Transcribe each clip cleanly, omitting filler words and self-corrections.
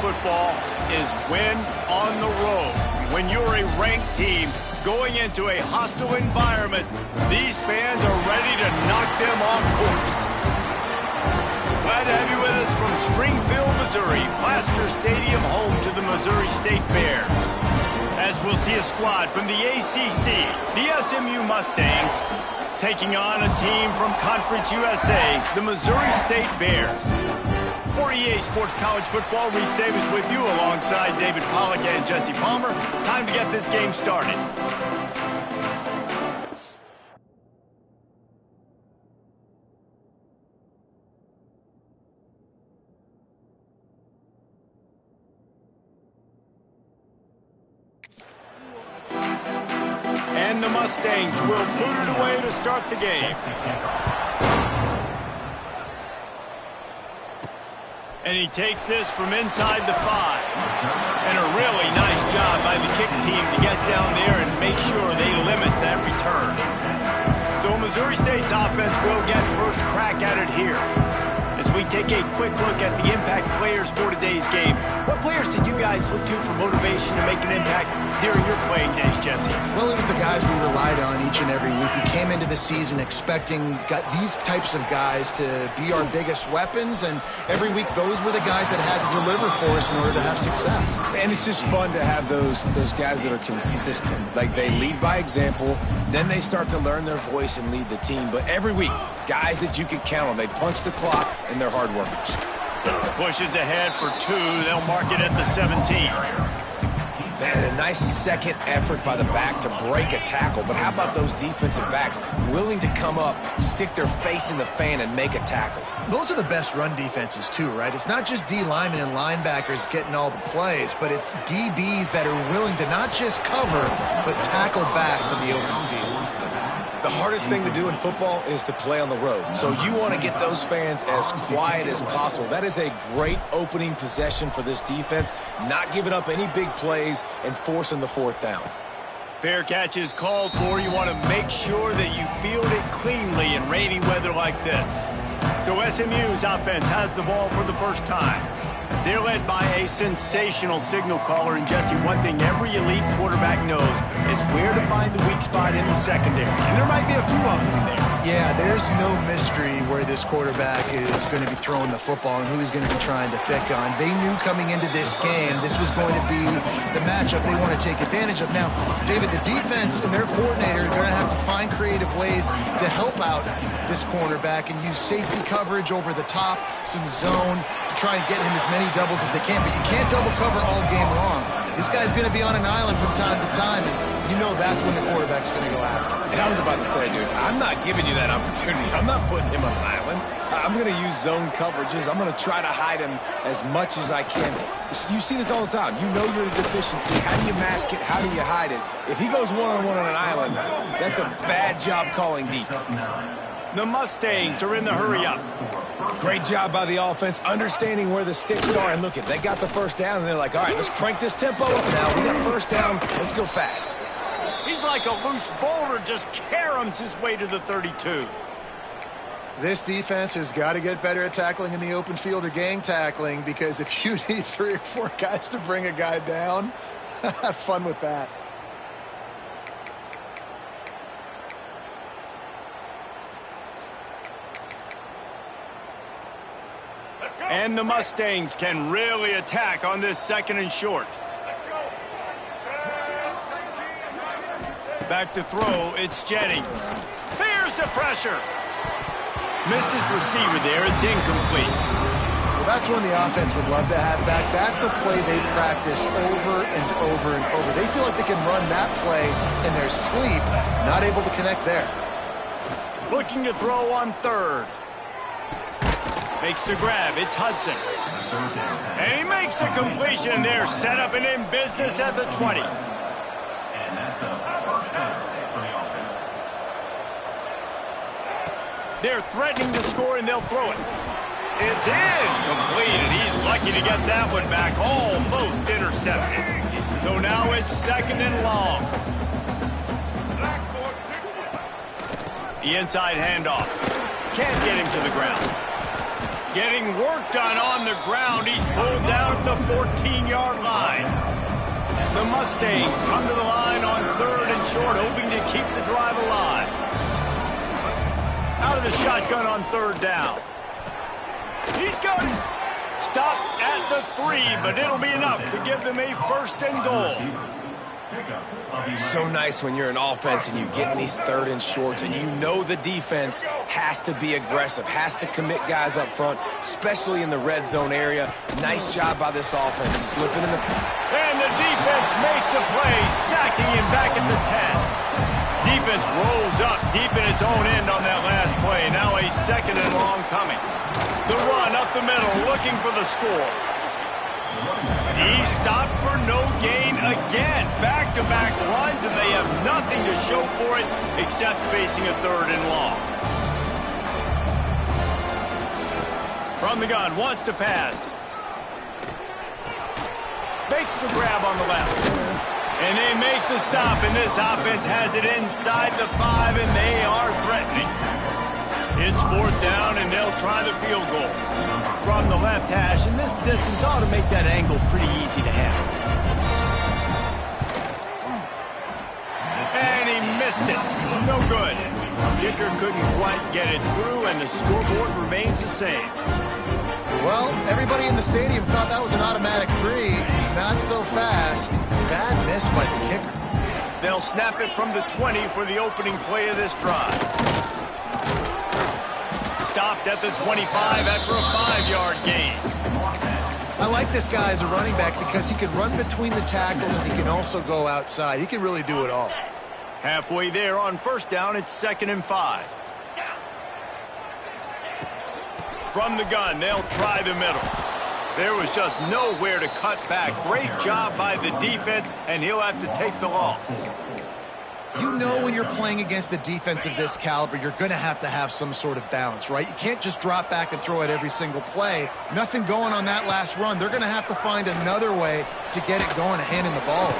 football is win on the road. When you're a ranked team going into a hostile environment, these fans are ready to knock them off course. Glad to have you with us from Springfield, Missouri, Plaster Stadium, home to the Missouri State Bears. As we'll see a squad from the ACC, the SMU Mustangs, taking on a team from Conference USA, the Missouri State Bears. For EA Sports College Football, Reese Davis with you alongside David Pollack and Jesse Palmer. Time to get this game started. And the Mustangs will boot it away to start the game. And he takes this from inside the 5. And a really nice job by the kick team to get down there and make sure they limit that return. So Missouri State's offense will get first crack at it here. As we take a quick look at the impact players for today's game, what players did you guys look to for motivation to make an impact during your playing days, Jesse? Well, it was the guys we relied on each and every week. We came into the season expecting these types of guys to be our biggest weapons, and every week those were the guys that had to deliver for us in order to have success. And it's just fun to have those guys that are consistent. Like, they lead by example, then they start to learn their voice and lead the team. But every week, guys that you can count on. They punch the clock, and they're hard workers. Pushes ahead for 2. They'll mark it at the 17. Man, a nice second effort by the back to break a tackle. But how about those defensive backs willing to come up, stick their face in the fan, and make a tackle? Those are the best run defenses, too, right? It's not just D linemen and linebackers getting all the plays, but it's DBs that are willing to not just cover, but tackle backs in the open field. The hardest thing to do in football is to play on the road. So you want to get those fans as quiet as possible. That is a great opening possession for this defense, not giving up any big plays and forcing the 4th down. Fair catch is called for. You want to make sure that you field it cleanly in rainy weather like this. So SMU's offense has the ball for the first time. They're led by a sensational signal caller, and Jesse, one thing every elite quarterback knows is where to find the weak spot in the secondary, and there might be a few of them there. Yeah, there's no mystery where this quarterback is going to be throwing the football and who he's going to be trying to pick on. They knew coming into this game this was going to be the matchup they want to take advantage of. Now, David, the defense and their coordinator are going to have to find creative ways to help out this cornerback and use safety coverage over the top, some zone, to try and get him as many doubles as they can. But you can't double cover all game long. This guy's going to be on an island from time to time, and you know that's when the quarterback's going to go after. And I was about to say, dude, I'm not giving you that opportunity. I'm not putting him on an island. I'm going to use zone coverages. I'm going to try to hide him as much as I can. You see this all the time. You know you're a deficiency. How do you mask it? How do you hide it? If he goes one-on-one on an island, that's a bad job calling defense. The Mustangs are in the hurry-up. Great job by the offense, understanding where the sticks are. And look, they got the first down, and they're like, all right, let's crank this tempo up now. We got first down. Let's go fast. He's like a loose boulder, just caroms his way to the 32. This defense has got to get better at tackling in the open field or gang tackling, because if you need 3 or 4 guys to bring a guy down, have fun with that. And the Mustangs can really attack on this 2nd and short. Back to throw, it's Jennings. There's the pressure. Missed his receiver there, it's incomplete. Well, that's one the offense would love to have back. That's a play they practice over and over and over. They feel like they can run that play in their sleep, not able to connect there. Looking to throw on 3rd. Makes the grab, it's Hudson. And he makes a completion there, set up and in business at the 20. They're threatening to score, and they'll throw it. It's incomplete, and he's lucky to get that one back. Almost intercepted. So now it's 2nd and long. The inside handoff. Can't get him to the ground. Getting work done on the ground. He's pulled down at the 14. Mustangs come to the line on 3rd and short, hoping to keep the drive alive. Out of the shotgun on 3rd down. He's got it. Stopped at the 3, but it'll be enough to give them a 1st and goal. So nice when you're an offense and you get in these 3rd and shorts and you know the defense has to be aggressive, has to commit guys up front, especially in the red zone area. Nice job by this offense, slipping in the... And the defense makes a play, sacking him back at the 10. Defense rolls up deep in its own end on that last play. Now a 2nd and long coming. The run up the middle, looking for the score. He stopped for no gain again. Back-to-back runs, and they have nothing to show for it except facing a 3rd and long. From the gun, wants to pass. Makes the grab on the left. And they make the stop, and this offense has it inside the 5, and they are threatening. It's 4th down, and they'll try the field goal. From the left hash, and this distance ought to make that angle pretty easy to handle. And he missed it. No good. Kicker couldn't quite get it through, and the scoreboard remains the same. Well, everybody in the stadium thought that was an automatic 3. Not so fast. Bad miss by the kicker. They'll snap it from the 20 for the opening play of this drive. Stopped at the 25 after a 5-yard gain. I like this guy as a running back because he can run between the tackles and he can also go outside. He can really do it all. Halfway there on 1st down, it's 2nd and 5. From the gun, they'll try the middle. There was just nowhere to cut back. Great job by the defense, and he'll have to take the loss. You know when you're playing against a defense of this caliber, you're going to have some sort of balance, right? You can't just drop back and throw it every single play. Nothing going on that last run. They're going to have to find another way to get it going and handing the ball.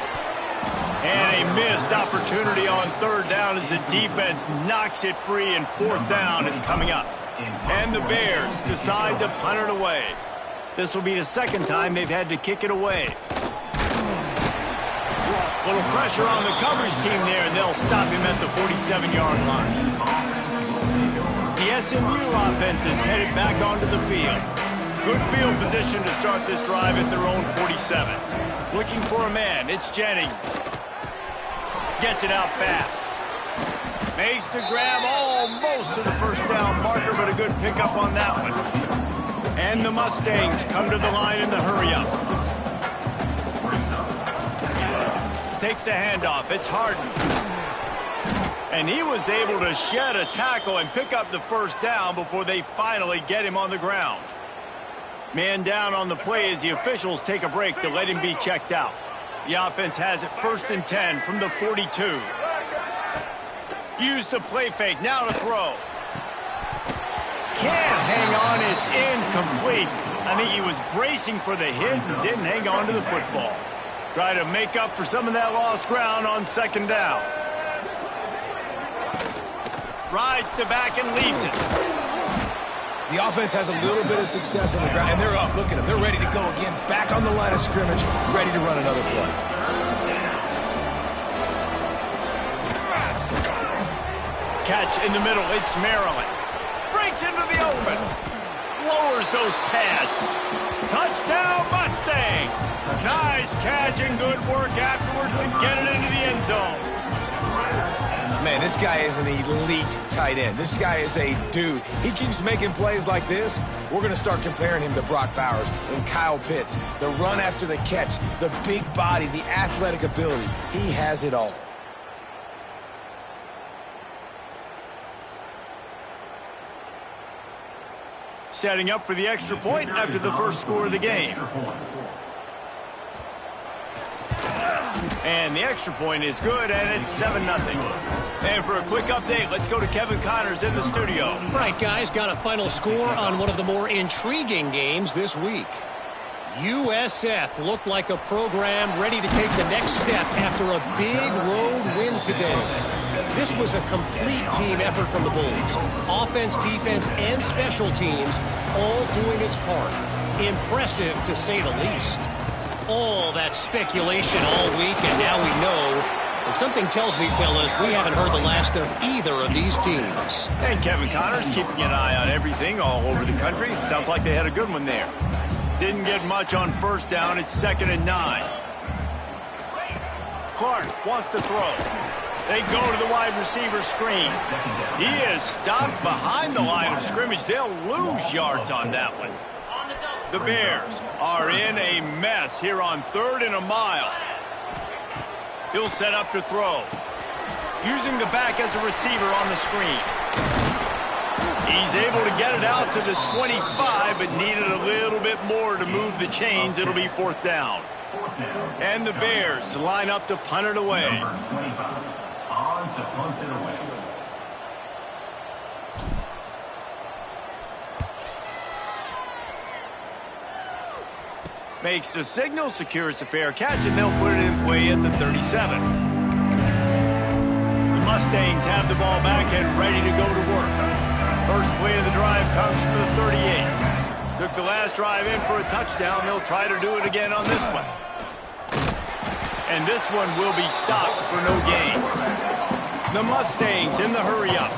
And a missed opportunity on 3rd down as the defense knocks it free, and 4th down is coming up. And the Bears decide to punt it away. This will be the 2nd time they've had to kick it away. Little pressure on the coverage team there, and they'll stop him at the 47-yard line. The SMU offense is headed back onto the field. Good field position to start this drive at their own 47. Looking for a man, it's Jennings. Gets it out fast. Makes the grab almost to the 1st down marker, but a good pickup on that one. And the Mustangs come to the line in the hurry-up. Takes the handoff. It's Harden. And he was able to shed a tackle and pick up the 1st down before they finally get him on the ground. Man down on the play as the officials take a break to let him be checked out. The offense has it 1st and 10 from the 42. Use the play fake. Now to throw. Can't hang on. It's incomplete. I think he was bracing for the hit and didn't hang on to the football. Try to make up for some of that lost ground on 2nd down. Rides to back and leaves it. The offense has a little bit of success on the ground, and they're up. Look at them. They're ready to go again. Back on the line of scrimmage, ready to run another play. Catch in the middle. It's Maryland. Breaks into the open. Lowers those pads. Touchdown, Mustangs. Nice catch and good work afterwards to get it into the end zone. Man, this guy is an elite tight end. This guy is a dude. He keeps making plays like this. We're going to start comparing him to Brock Bowers and Kyle Pitts. The run after the catch, the big body, the athletic ability. He has it all. Setting up for the extra point after the first score of the game. And the extra point is good, and it's 7-0. And for a quick update, let's go to Kevin Connors in the studio. Right, guys, got a final score on one of the more intriguing games this week. USF looked like a program ready to take the next step after a big road win today. This was a complete team effort from the Bulls. Offense, defense, and special teams all doing its part. Impressive, to say the least. All that speculation all week, and now we know. And something tells me, fellas, we haven't heard the last of either of these teams. And Kevin Connors keeping an eye on everything all over the country. Sounds like they had a good one there. Didn't get much on first down. It's 2nd and 9. Clark wants to throw. They go to the wide receiver screen. He is stopped behind the line of scrimmage. They'll lose yards on that one. The Bears are in a mess here on 3rd and a mile. He'll set up to throw. Using the back as a receiver on the screen. He's able to get it out to the 25, but needed a little bit more to move the chains. It'll be 4th down. And the Bears line up to punt it away. Makes the signal, secures the fair catch, and they'll put it in play at the 37. The Mustangs have the ball back and ready to go to work. First play of the drive comes from the 38. Took the last drive in for a touchdown. They'll try to do it again on this one. And this one will be stopped for no gain. The Mustangs in the hurry-up.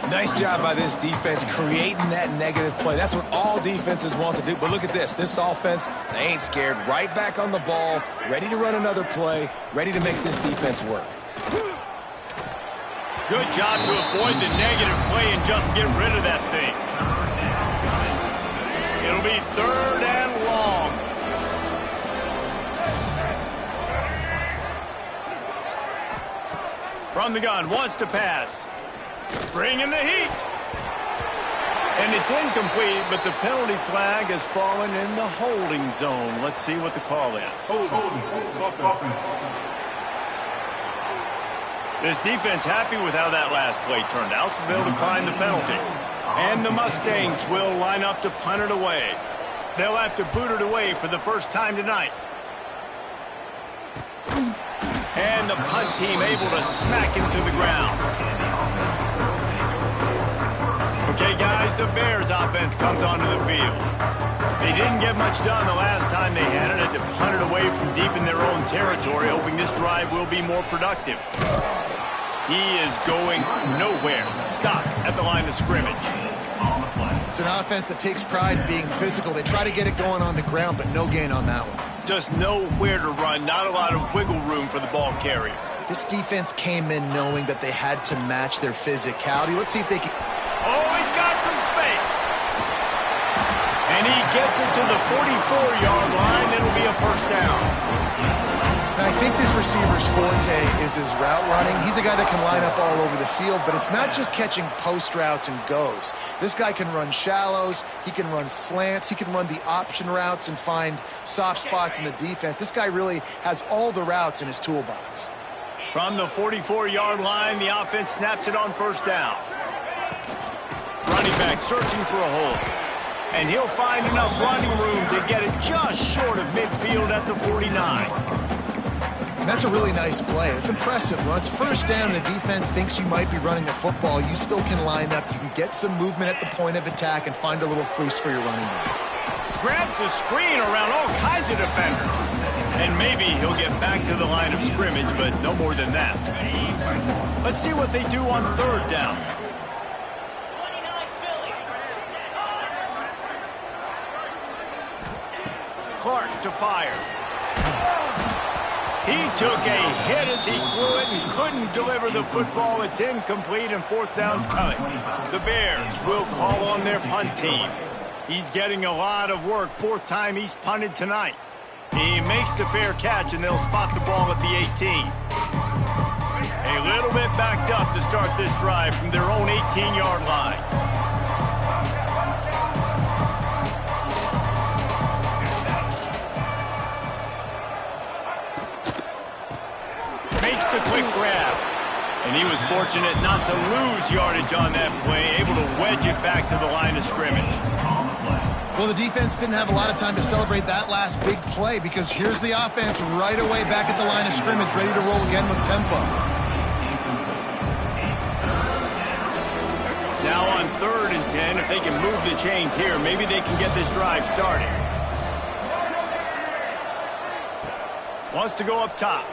Nice job by this defense creating that negative play. That's what all defenses want to do. But look at this. This offense, they ain't scared. Right back on the ball, ready to run another play, ready to make this defense work. Good job to avoid the negative play and just get rid of that thing. It'll be 3rd and long. From the gun, wants to pass. Bringing the heat. And it's incomplete, but the penalty flag has fallen in the holding zone. Let's see what the call is. This defense happy with how that last play turned out, so they'll decline the penalty. And the Mustangs will line up to punt it away. They'll have to boot it away for the first time tonight. And the punt team able to smack him to the ground. Okay, guys, the Bears offense comes onto the field. They didn't get much done the last time they had it. Had to punt it away from deep in their own territory, hoping this drive will be more productive. He is going nowhere. Stopped at the line of scrimmage. It's an offense that takes pride in being physical. They try to get it going on the ground, but no gain on that one. Just nowhere to run. Not a lot of wiggle room for the ball carrier. This defense came in knowing that they had to match their physicality. Let's see if they can... Oh, he's got some space. And he gets it to the 44-yard line. It'll be a 1st down. And I think this receiver's forte is his route running. He's a guy that can line up all over the field, but it's not just catching post routes and goes. This guy can run shallows, he can run slants, he can run the option routes and find soft spots in the defense. This guy really has all the routes in his toolbox. From the 44-yard line, the offense snaps it on 1st down. Running back searching for a hole. And he'll find enough running room to get it just short of midfield at the 49. That's a really nice play. It's impressive. When it's 1st down and the defense thinks you might be running the football, you still can line up. You can get some movement at the point of attack and find a little crease for your running back. Grabs the screen around all kinds of defenders. And maybe he'll get back to the line of scrimmage, but no more than that. Let's see what they do on 3rd down. Clark to fire. He took a hit as he threw it and couldn't deliver the football. It's incomplete and 4th down's coming. The Bears will call on their punt team. He's getting a lot of work. 4th time he's punted tonight. He makes the fair catch and they'll spot the ball at the 18. A little bit backed up to start this drive from their own 18-yard line. Makes the quick grab. And he was fortunate not to lose yardage on that play, able to wedge it back to the line of scrimmage. Well, the defense didn't have a lot of time to celebrate that last big play because here's the offense right away back at the line of scrimmage, ready to roll again with tempo. Now on 3rd and 10, if they can move the chains here, maybe they can get this drive started. Wants to go up top.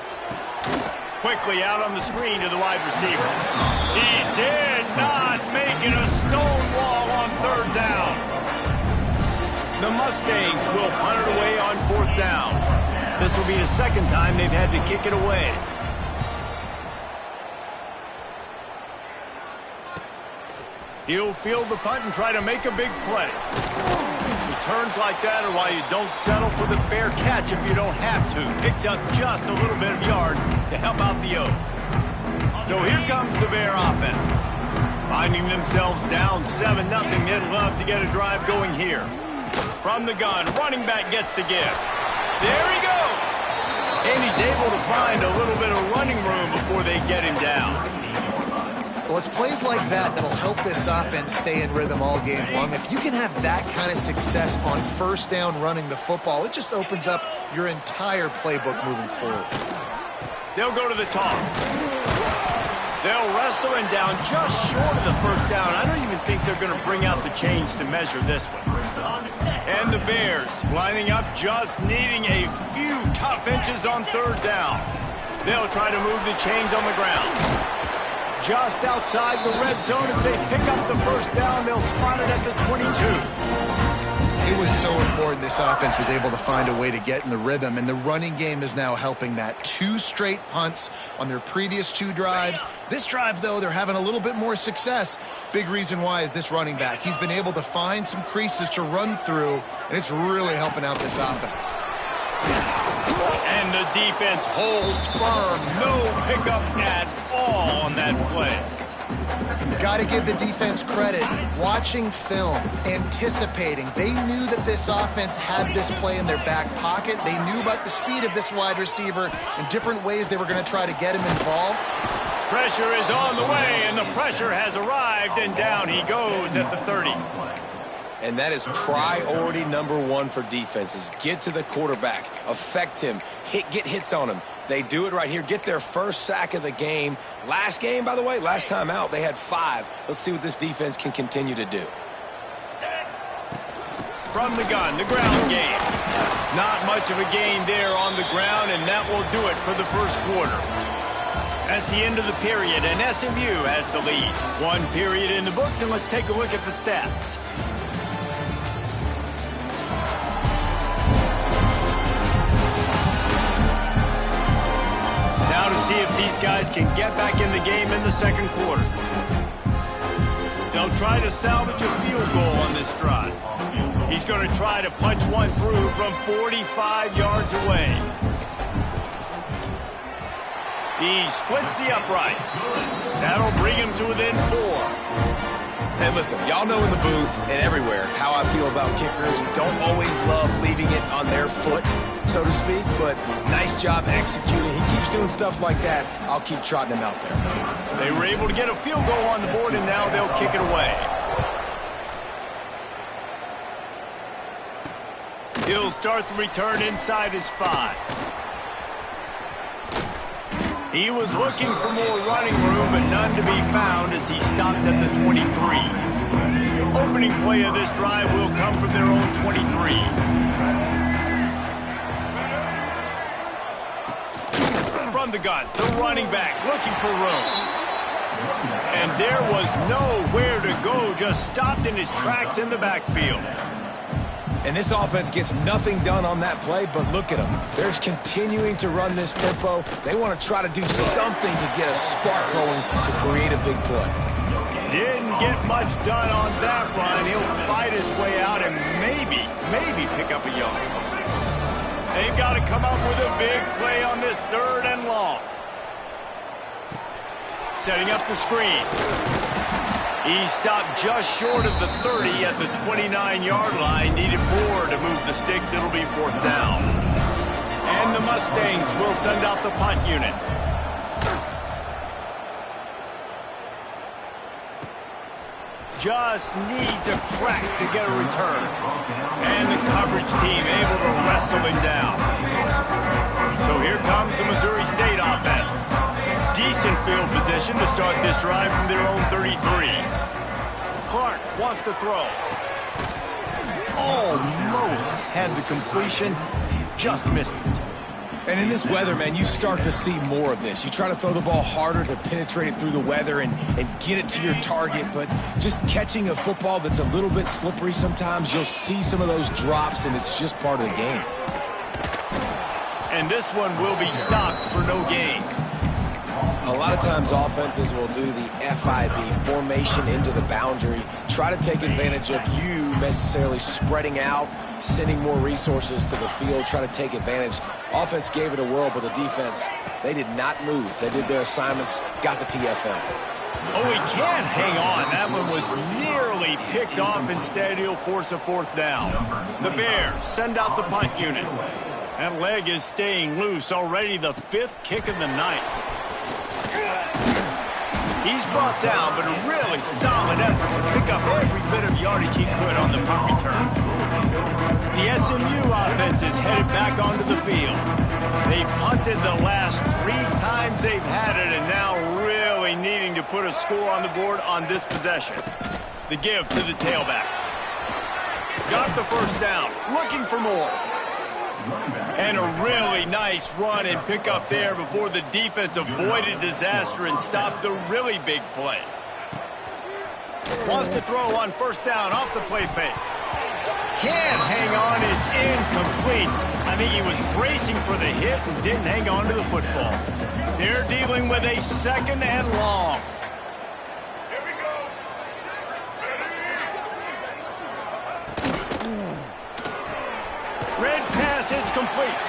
Quickly out on the screen to the wide receiver. He did not make it a stone wall on third down. The Mustangs will punt it away on fourth down. This will be the second time they've had to kick it away. He'll field the punt and try to make a big play. Returns like that are why you don't settle for the fair catch if you don't have to. Picks up just a little bit of yards to help out the O. So here comes the Bear offense. Finding themselves down 7-0, they'd love to get a drive going here. From the gun, running back gets to give. There he goes! And he's able to find a little bit of running room before they get him down. Well, it's plays like that that'll help this offense stay in rhythm all game long. If you can have that kind of success on first down running the football, it just opens up your entire playbook moving forward. They'll go to the toss. They'll wrestle him down just short of the first down. I don't even think they're going to bring out the chains to measure this one. And the Bears lining up, just needing a few tough inches on third down. They'll try to move the chains on the ground. Just outside the red zone as they pick up the first down. They'll spot it at the 22. It was so important this offense was able to find a way to get in the rhythm, and the running game is now helping that. 2 straight punts on their previous 2 drives. This drive, though, they're having a little bit more success. Big reason why is this running back. He's been able to find some creases to run through, and it's really helping out this offense. And the defense holds firm. No pickup at all on that play. Got to give the defense credit. Watching film, anticipating. They knew that this offense had this play in their back pocket. They knew about the speed of this wide receiver and different ways they were going to try to get him involved. Pressure is on the way, and the pressure has arrived, and down he goes at the 30. And that is priority number 1 for defenses. Get to the quarterback, affect him, get hits on him. They do it right here, get their first sack of the game. Last game, by the way, last time out, they had 5. Let's see what this defense can continue to do. From the gun, the ground game. Not much of a gain there on the ground, and that will do it for the first quarter. That's the end of the period, and SMU has the lead. 1 period in the books, and let's take a look at the stats. Now to see if these guys can get back in the game in the second quarter. They'll try to salvage a field goal on this drive. He's going to try to punch one through from 45 yards away. He splits the uprights. That'll bring him to within 4. And listen, y'all know in the booth and everywhere how I feel about kickers. Don't always love leaving it on their foot, so to speak, but nice job executing. He keeps doing stuff like that. I'll keep trotting him out there. They were able to get a field goal on the board, and now they'll kick it away. He'll start the return inside his 5. He was looking for more running room, but none to be found as he stopped at the 23. Opening play of this drive will come from their own 23. From the gun, the running back looking for room. And there was nowhere to go, just stopped in his tracks in the backfield. And this offense gets nothing done on that play, but look at them. They're continuing to run this tempo. They want to try to do something to get a spark going to create a big play. Didn't get much done on that run. He'll fight his way out and maybe pick up a yard. They've got to come up with a big play on this 3rd and long. Setting up the screen. He stopped just short of the 30 at the 29-yard line. Needed more to move the sticks. It'll be 4th down. And the Mustangs will send out the punt unit. Just needs a crack to get a return. And the coverage team able to wrestle him down. So here comes the Missouri State offense. Decent field position to start this drive from their own 33. Clark wants to throw. Almost had the completion, just missed it. And in this weather, man, you start to see more of this. You try to throw the ball harder to penetrate it through the weather and get it to your target, but just catching a football that's a little bit slippery sometimes, you'll see some of those drops, and it's just part of the game. And this one will be stopped for no gain. A lot of times offenses will do the FIB, formation into the boundary, try to take advantage of you necessarily spreading out, sending more resources to the field, try to take advantage. Offense gave it a whirl, but the defense, they did not move. They did their assignments, got the TFL. Oh, he can't hang on. That one was nearly picked off. Instead, he'll force a fourth down. The Bears send out the punt unit. That leg is staying loose. Already the 5th kick of the night. He's brought down, but a really solid effort to pick up every bit of yardage he could on the punt return. The SMU offense is headed back onto the field. They've punted the last 3 times they've had it, and now really needing to put a score on the board on this possession. The give to the tailback. Got the first down, looking for more. And a really nice run and pick up there before the defense avoided disaster and stopped the really big play. Wants to throw on first down off the play fake. Can't hang on, is incomplete. I think he was bracing for the hit and didn't hang on to the football. They're dealing with a 2nd and long. Red pass, it's complete.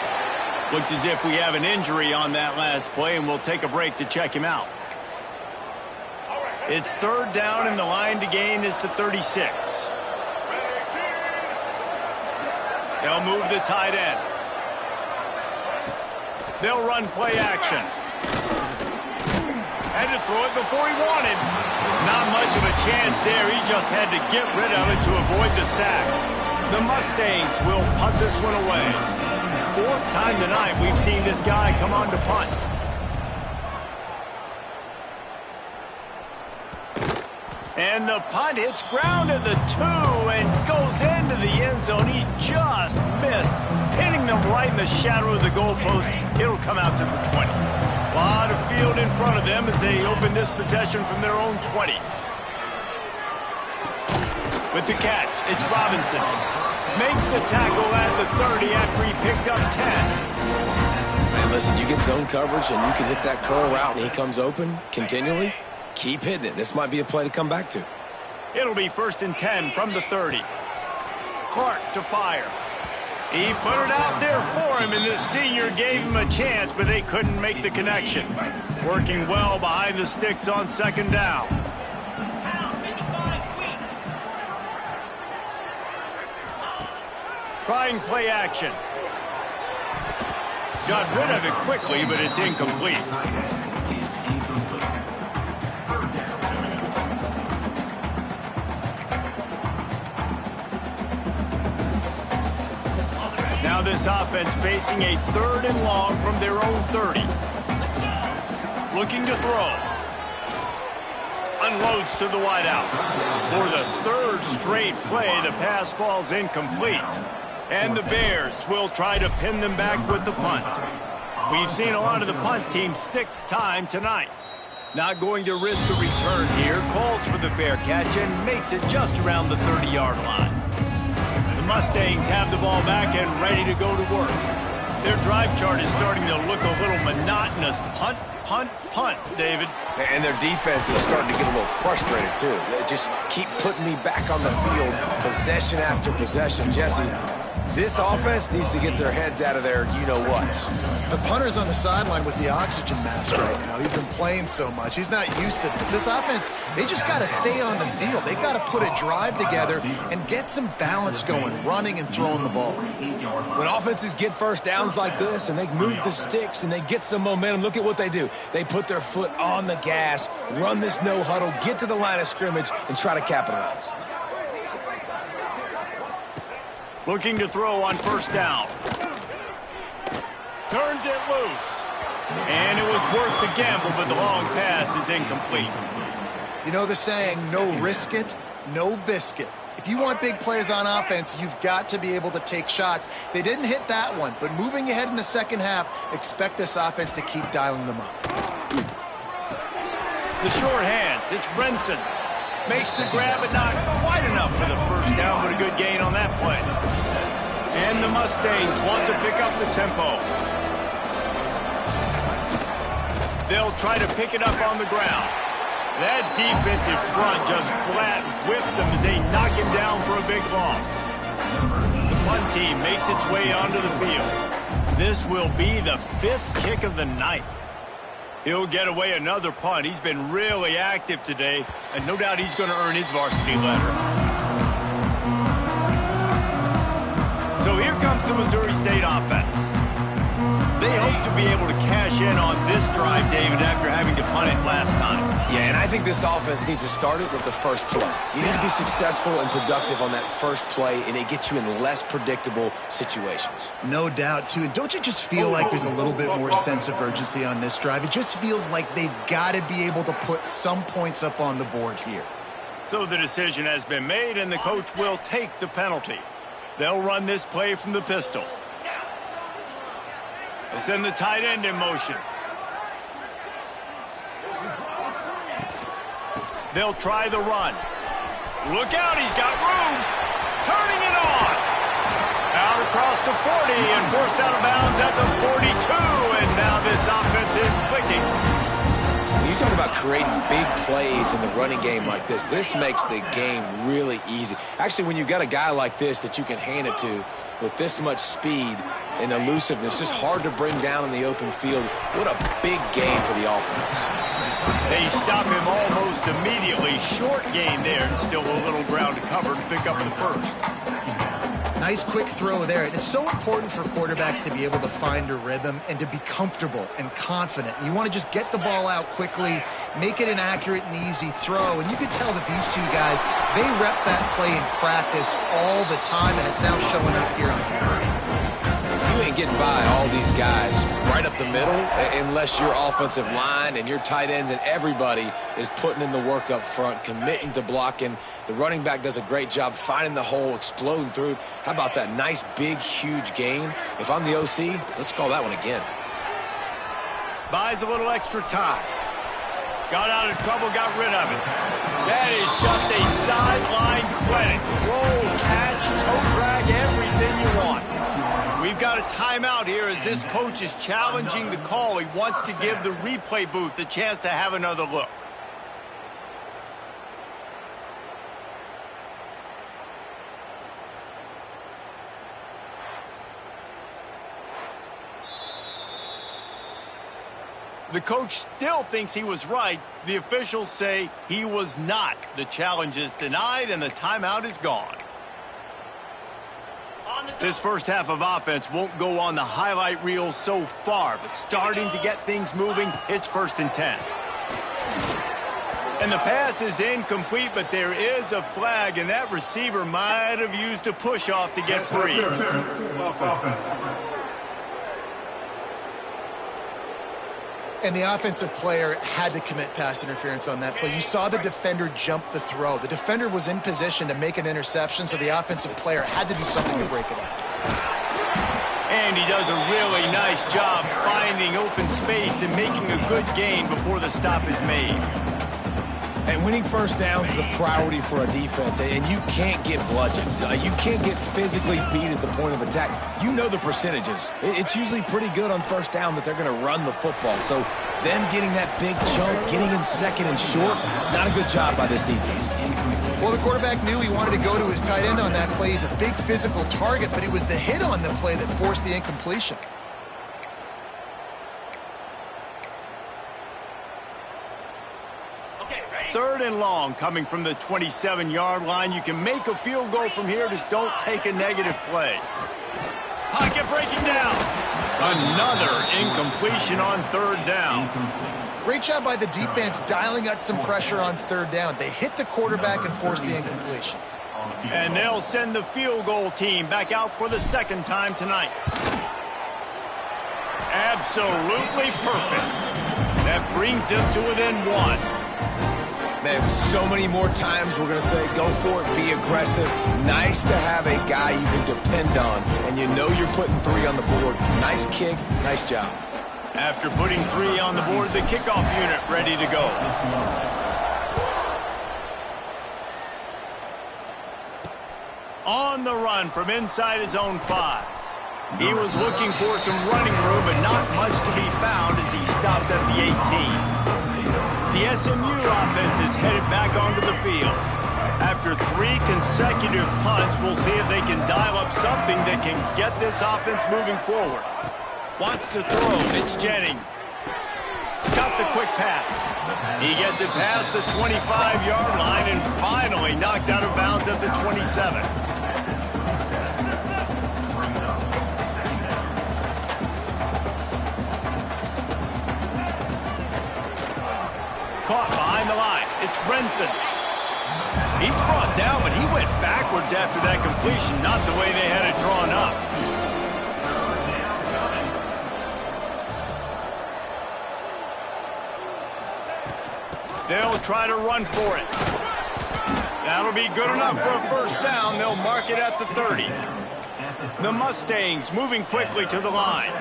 Looks as if we have an injury on that last play, and we'll take a break to check him out. It's 3rd down, and the line to gain is to 36. They'll move the tight end. They'll run play action. Had to throw it before he wanted. Not much of a chance there. He just had to get rid of it to avoid the sack. The Mustangs will punt this one away. 4th time tonight we've seen this guy come on to punt. And the punt hits ground at the 2 and goes into the end zone. He just missed, hitting them right in the shadow of the goalpost. It'll come out to the 20. A lot of field in front of them as they open this possession from their own 20. With the catch, it's Robinson. Makes the tackle at the 30 after he picked up 10. Man, listen, you get zone coverage and you can hit that curl route and he comes open continually. Keep hitting it. This might be a play to come back to. It'll be 1st and 10 from the 30. Clark to fire. He put it out there for him, and the senior gave him a chance, but they couldn't make the connection. Working well behind the sticks on 2nd down. Trying play action. Got rid of it quickly, but it's incomplete. Now this offense facing a 3rd and long from their own 30. Looking to throw. Unloads to the wideout. For the 3rd straight play, the pass falls incomplete. And the Bears will try to pin them back with the punt. We've seen a lot of the punt team 6th time tonight. Not going to risk a return here. Calls for the fair catch and makes it just around the 30-yard line. The Mustangs have the ball back and ready to go to work. Their drive chart is starting to look a little monotonous. Punt, punt, punt, David. And their defense is starting to get a little frustrated, too. They just keep putting me back on the field, possession after possession. Jesse, this offense needs to get their heads out of their you-know-whats. The punter's on the sideline with the oxygen mask right now. He's been playing so much. He's not used to this. This offense, they just got to stay on the field. They've got to put a drive together and get some balance going, running and throwing the ball. When offenses get first downs like this and they move the sticks and they get some momentum, look at what they do. They put their foot on the gas, run this no huddle, get to the line of scrimmage, and try to capitalize. Looking to throw on 1st down. Turns it loose. And it was worth the gamble, but the long pass is incomplete. You know the saying, no risk it, no biscuit. If you want big plays on offense, you've got to be able to take shots. They didn't hit that one, but moving ahead in the second half, expect this offense to keep dialing them up. The short hands, it's Brinson. Makes the grab, but not quite enough for the first down, but a good gain on that play. And the Mustangs want to pick up the tempo. They'll try to pick it up on the ground. That defensive front just flat whipped them as they knock him down for a big loss. The punt team makes its way onto the field. This will be the 5th kick of the night. He'll get away another punt. He's been really active today, and no doubt he's going to earn his varsity letter. So here comes the Missouri State offense. They hope to be able to cash in on this drive, David, after having to punt it last time. Yeah, and I think this offense needs to start it with the first play. You need to be successful and productive on that first play, and it gets you in less predictable situations. No doubt, too. And don't you just feel like there's a little bit more sense of urgency on this drive? It just feels like they've got to be able to put some points up on the board here. So the decision has been made, and the coach will take the penalty. They'll run this play from the pistol. They send the tight end in motion. They'll try the run. Look out, he's got room. Turning it on. Out across the 40 and forced out of bounds at the 42. And now this offense is clicking. When you talk about creating big plays in the running game like this makes the game really easy. Actually, when you've got a guy like this that you can hand it to with this much speed and elusiveness, just hard to bring down in the open field. What a big game for the offense. They stop him almost immediately. Short gain there, and still a little ground to cover to pick up the first. Nice quick throw there. And it's so important for quarterbacks to be able to find a rhythm and to be comfortable and confident. You want to just get the ball out quickly, make it an accurate and easy throw. And you can tell that these two guys, they rep that play in practice all the time, and it's now showing up here on camera. You ain't getting by all these guys right up the middle unless your offensive line and your tight ends and everybody is putting in the work up front, committing to blocking. The running back does a great job finding the hole, exploding through. How about that nice, big, huge gain? If I'm the OC, let's call that one again. Buys a little extra time. Got out of trouble, got rid of it. That is just a sideline credit. Roll, catch, toe drag, everything you want. We've got a timeout here as this coach is challenging the call. He wants to give the replay booth a chance to have another look. The coach still thinks he was right. The officials say he was not. The challenge is denied and the timeout is gone. This first half of offense won't go on the highlight reel so far, but starting to get things moving, it's 1st and 10. And the pass is incomplete, but there is a flag, and that receiver might have used a push-off to get free. And the offensive player had to commit pass interference on that play. You saw the defender jump the throw. The defender was in position to make an interception, so the offensive player had to do something to break it up. And he does a really nice job finding open space and making a good gain before the stop is made. And winning first downs is a priority for a defense, and you can't get bludgeoned. You can't get physically beat at the point of attack. You know the percentages. It's usually pretty good on first down that they're going to run the football. So them getting that big chunk, getting in second and short, not a good job by this defense. Well, the quarterback knew he wanted to go to his tight end on that play. He's a big physical target, but it was the hit on the play that forced the incompletion. Third and long coming from the 27-yard line. You can make a field goal from here. Just don't take a negative play. Pocket breaking down. Another incompletion on 3rd down. Great job by the defense dialing out some pressure on 3rd down. They hit the quarterback and forced the incompletion. And they'll send the field goal team back out for the 2nd time tonight. Absolutely perfect. That brings them to within 1. Man, so many more times we're going to say, go for it, be aggressive. Nice to have a guy you can depend on, and you know you're putting 3 on the board. Nice kick, nice job. After putting 3 on the board, the kickoff unit ready to go. On the run from inside his own 5. He was looking for some running room, but not much to be found as he stopped at the 18. The SMU offense is headed back onto the field. After 3 consecutive punts, we'll see if they can dial up something that can get this offense moving forward. Wants to throw. It's Jennings. Got the quick pass. He gets it past the 25-yard line and finally knocked out of bounds at the 27. Caught behind the line. It's Brenson. He's brought down, but he went backwards after that completion, not the way they had it drawn up. They'll try to run for it. That'll be good enough for a first down. They'll mark it at the 30. The Mustangs moving quickly to the line.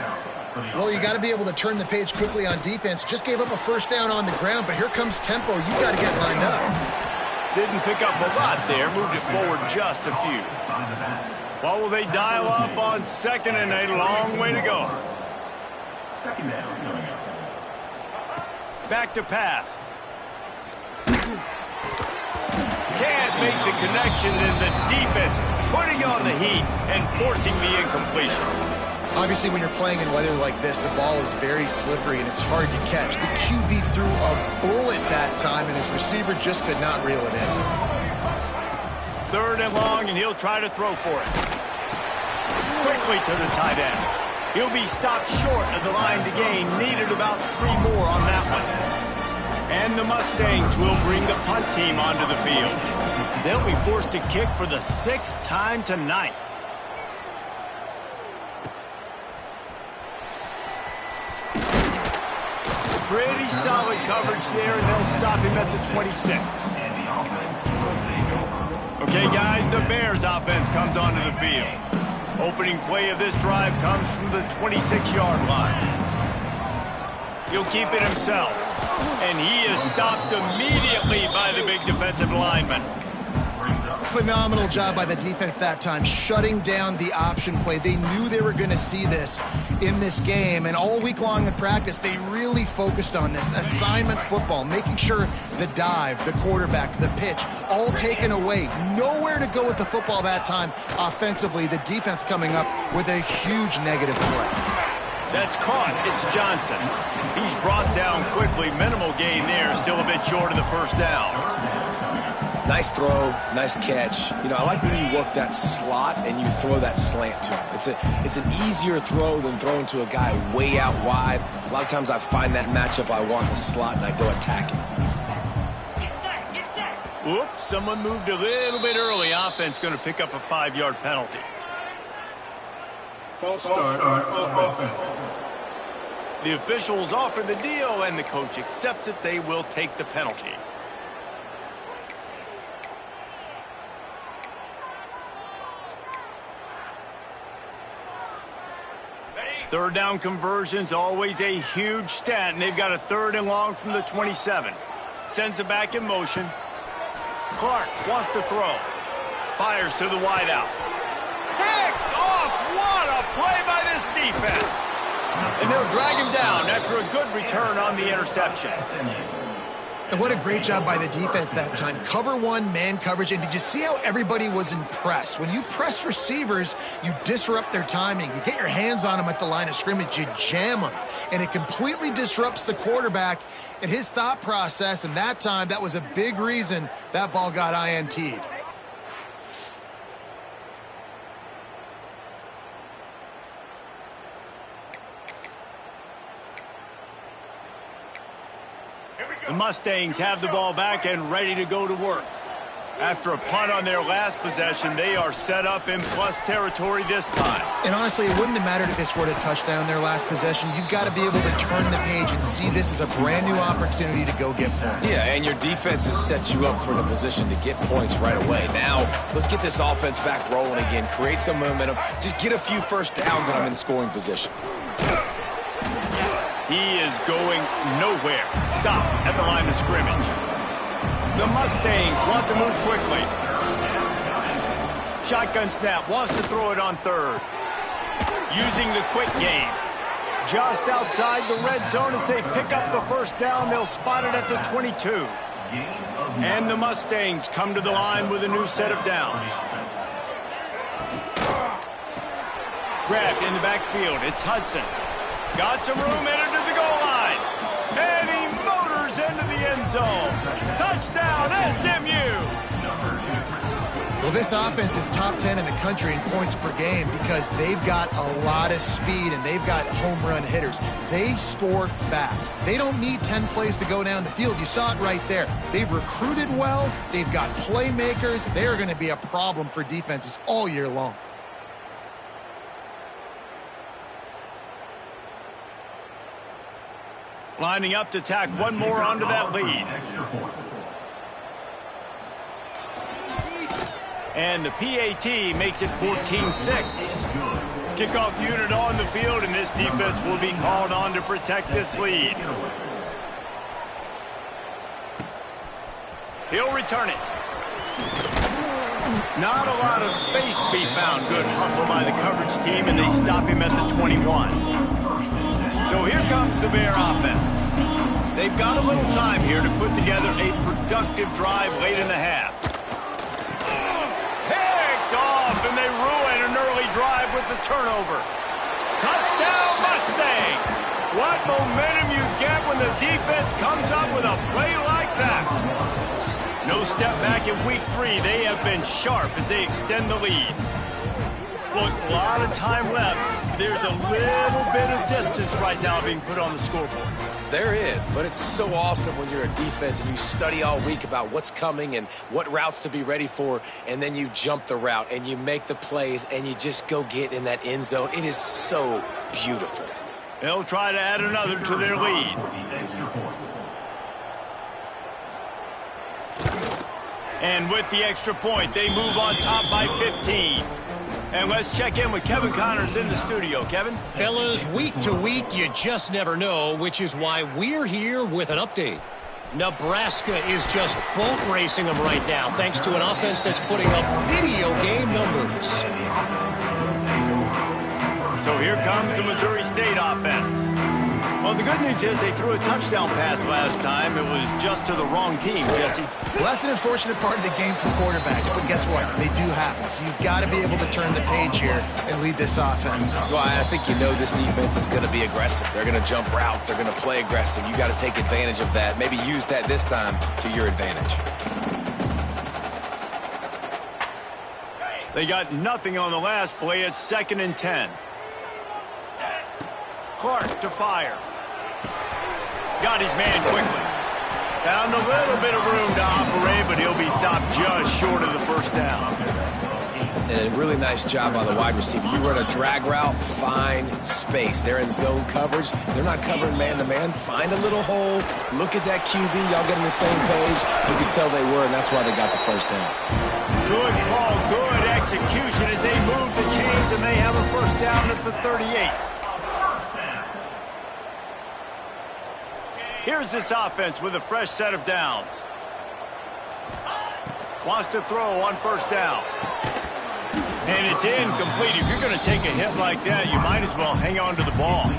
Well, you got to be able to turn the page quickly on defense. Just gave up a first down on the ground, but here comes tempo. You got to get lined up. Didn't pick up a lot there. Moved it forward just a few. What will they dial up on 2nd and a long way to go? Second down coming up. Back to pass. Can't make the connection, and the defense putting on the heat and forcing the incompletion. Obviously, when you're playing in weather like this, the ball is very slippery and it's hard to catch. The QB threw a bullet that time, and his receiver just could not reel it in. 3rd and long, and he'll try to throw for it. Quickly to the tight end. He'll be stopped short of the line to gain. Needed about 3 more on that one. And the Mustangs will bring the punt team onto the field. They'll be forced to kick for the 6th time tonight. Pretty solid coverage there, and they'll stop him at the 26. Okay, guys, the Bears offense comes onto the field. Opening play of this drive comes from the 26-yard line. He'll keep it himself, and he is stopped immediately by the big defensive lineman. Phenomenal job by the defense that time, shutting down the option play. They knew they were going to see this in this game, and all week long in practice, they really focused on this assignment football, making sure the dive, the quarterback, the pitch, all taken away. Nowhere to go with the football that time offensively. The defense coming up with a huge negative play. That's caught. It's Johnson. He's brought down quickly. Minimal gain there. Still a bit short of the first down. Nice throw, nice catch. You know, I like when you work that slot and you throw that slant to him. It's an easier throw than throwing to a guy way out wide. A lot of times I find that matchup I want in the slot and I go attack him. Get set. Oops, someone moved a little bit early. Offense going to pick up a 5-yard penalty. False start on offense. The officials offer the deal, and the coach accepts it. They will take the penalty. Third down conversions, always a huge stat, and they've got a 3rd and long from the 27. Sends it back in motion. Clark wants to throw. Fires to the wideout. Picked off! What a play by this defense! And they'll drag him down after a good return on the interception. And what a great job by the defense that time. Cover 1, man coverage. And did you see how everybody was impressed? When you press receivers, you disrupt their timing. You get your hands on them at the line of scrimmage. You jam them. And it completely disrupts the quarterback and his thought process. And that time, that was a big reason that ball got INT'd. The Mustangs have the ball back and ready to go to work. After a punt on their last possession, they are set up in plus territory this time. And honestly, it wouldn't have mattered if they scored a touchdown their last possession. You've got to be able to turn the page and see this as a brand new opportunity to go get points. Yeah, and your defense has set you up for the position to get points right away. Now, let's get this offense back rolling again. Create some momentum. Just get a few first downs and I'm in scoring position. He is going nowhere. Stop at the line of scrimmage. The Mustangs want to move quickly. Shotgun snap, wants to throw it on third. Using the quick game. Just outside the red zone as they pick up the first down. They'll spot it at the 22. And the Mustangs come to the line with a new set of downs. Grabbed in the backfield. It's Hudson. Got some room, entered to the goal line. And he motors into the end zone. Touchdown, SMU. Well, this offense is top 10 in the country in points per game because they've got a lot of speed and they've got home run hitters. They score fast. They don't need 10 plays to go down the field. You saw it right there. They've recruited well. They've got playmakers. They're going to be a problem for defenses all year long. Lining up to tack one more onto that lead. And the PAT makes it 14-6. Kickoff unit on the field, and this defense will be called on to protect this lead. He'll return it. Not a lot of space to be found. Good hustle by the coverage team, and they stop him at the 21. So here comes the Bear offense. They've got a little time here to put together a productive drive late in the half. And they ruin an early drive with the turnover. Touchdown, Mustangs! What momentum you get when the defense comes up with a play like that. No step back in week 3. They have been sharp as they extend the lead. Look, a lot of time left. There's a little bit of distance right now being put on the scoreboard. There is, but it's so awesome when you're a defense and you study all week about what's coming and what routes to be ready for, and then you jump the route and you make the plays and you just go get in that end zone. It is so beautiful. They'll try to add another to their lead. And with the extra point, they move on top by 15. And let's check in with Kevin Connors in the studio. Kevin? Fellas, week to week, you just never know, which is why we're here with an update. Nebraska is just boat racing them right now, thanks to an offense that's putting up video game numbers. So here comes the Missouri State offense. Well, the good news is they threw a touchdown pass last time. It was just to the wrong team, Jesse. Well, that's an unfortunate part of the game for quarterbacks, but guess what? They do happen. So you've got to be able to turn the page here and lead this offense. Well, I think you know this defense is going to be aggressive. They're going to jump routes. They're going to play aggressive. You got to take advantage of that. Maybe use that this time to your advantage. They got nothing on the last play. It's 2nd and 10. Clark to fire. Got his man quickly. Found a little bit of room to operate, but he'll be stopped just short of the first down. And a really nice job by the wide receiver. You run a drag route, find space. They're in zone coverage. They're not covering man-to-man. Find a little hole. Look at that QB. Y'all get on the same page. You can tell they were, and that's why they got the first down. Good call, good execution as they move the chains, and they have a first down at the 38. Here's this offense with a fresh set of downs. Wants to throw on first down. And it's incomplete. If you're going to take a hit like that, you might as well hang on to the ball.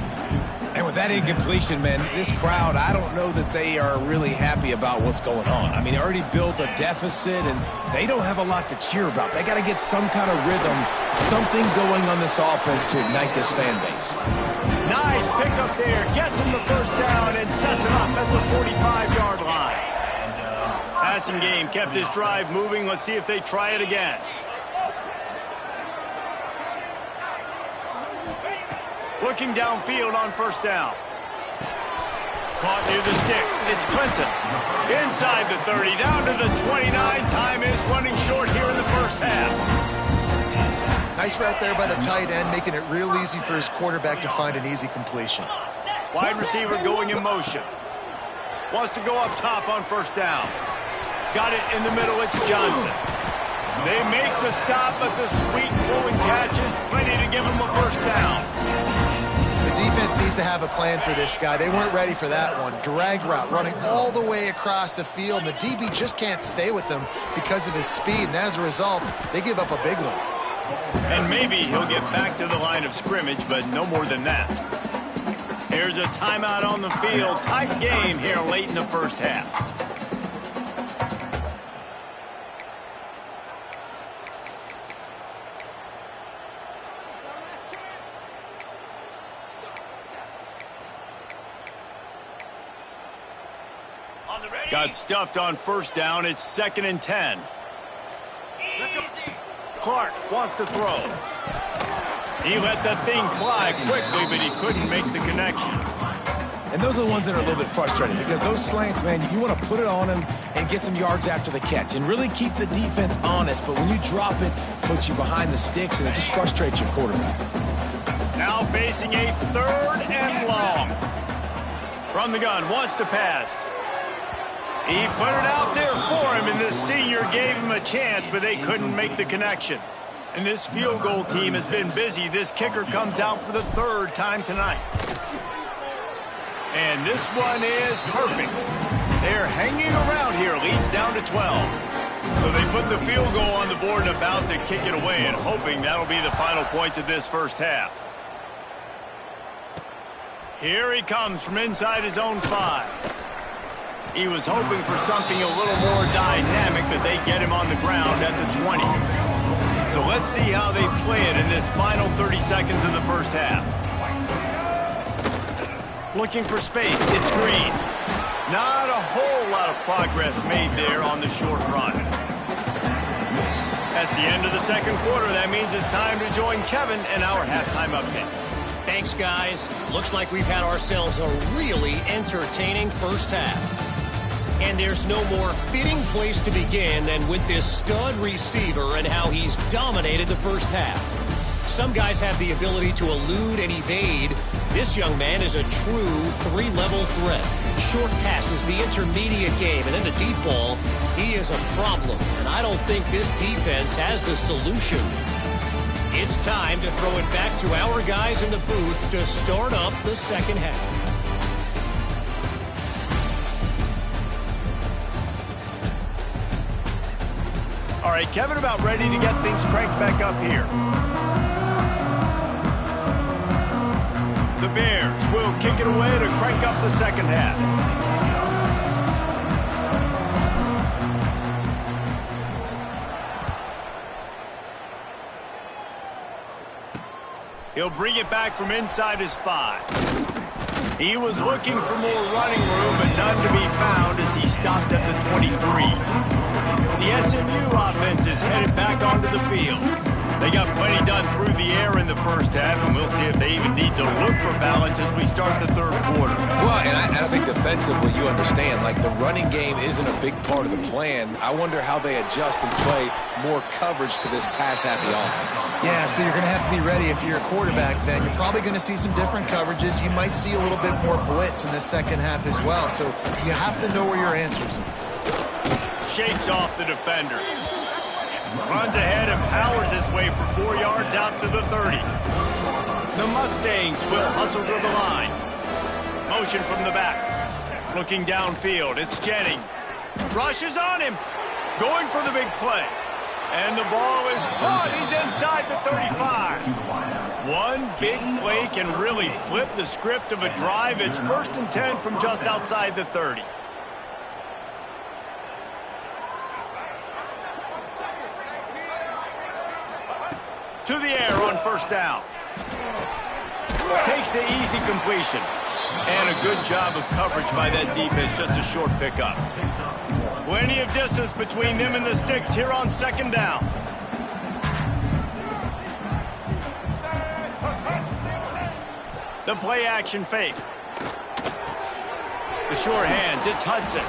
And with that incompletion, man, this crowd, I don't know that they are really happy about what's going on. I mean, they already built a deficit, and they don't have a lot to cheer about. They got to get some kind of rhythm, something going on this offense to ignite this fan base. Nice pickup there. Gets him the first down and sets it up at the 45-yard line. Passing game kept this drive moving. Let's see if they try it again. Looking downfield on first down. Caught near the sticks. It's Clinton. Inside the 30, down to the 29. Time is running short here in the first half. Nice route there by the tight end, making it real easy for his quarterback to find an easy completion. Wide receiver going in motion. Wants to go up top on first down. Got it in the middle. It's Johnson. They make the stop, but the sweet flowing catch is plenty to give him a first down. The defense needs to have a plan for this guy. They weren't ready for that one. Drag route running all the way across the field. And the DB just can't stay with them because of his speed. And as a result, they give up a big one. And maybe he'll get back to the line of scrimmage, but no more than that. Here's a timeout on the field. Tight game here late in the first half. Got stuffed on first down. It's 2nd and 10. Clark wants to throw. He let that thing fly quickly, but he couldn't make the connection. And those are the ones that are a little bit frustrating because those slants, man, you want to put it on him and get some yards after the catch and really keep the defense honest. But when you drop it, puts you behind the sticks, and it just frustrates your quarterback. Now facing a 3rd and long. From the gun, wants to pass. He put it out there for him, and the senior gave him a chance, but they couldn't make the connection. And this field goal team has been busy. This kicker comes out for the 3rd time tonight. And this one is perfect. They're hanging around here. Leads down to 12. So they put the field goal on the board and about to kick it away, and hoping that'll be the final points of this first half. Here he comes from inside his own 5. He was hoping for something a little more dynamic, but they get him on the ground at the 20. So let's see how they play it in this final 30 seconds of the first half. Looking for space. It's Green. Not a whole lot of progress made there on the short run. That's the end of the second quarter. That means it's time to join Kevin in our halftime update. Thanks, guys. Looks like we've had ourselves a really entertaining first half. And there's no more fitting place to begin than with this stud receiver and how he's dominated the first half. Some guys have the ability to elude and evade. This young man is a true 3-level threat. Short passes, the intermediate game, and then the deep ball. He is a problem, and I don't think this defense has the solution. It's time to throw it back to our guys in the booth to start up the second half. All right, Kevin, about ready to get things cranked back up here. The Bears will kick it away to crank up the second half. He'll bring it back from inside his 5. He was looking for more running room, but none to be found as he stopped at the 23. The SMU offense is headed back onto the field. They got plenty done through the air in the first half, and we'll see if they even need to look for balance as we start the third quarter. Well, and I think defensively, you understand, like the running game isn't a big part of the plan. I wonder how they adjust and play more coverage to this pass-happy offense. Yeah, so you're going to have to be ready if you're a quarterback then. You're probably going to see some different coverages. You might see a little bit more blitz in the second half as well, so you have to know where your answers are. Shakes off the defender. Runs ahead and powers his way for 4 yards out to the 30. The Mustangs will hustle to the line. Motion from the back. Looking downfield, it's Jennings. Rushes on him. Going for the big play. And the ball is caught. He's inside the 35. One big play can really flip the script of a drive. It's 1st and 10 from just outside the 30. To the air on first down. Takes the easy completion. And a good job of coverage by that defense. Just a short pickup. Plenty of distance between them and the sticks here on second down. The play action fake. The sure hands, it's Hudson.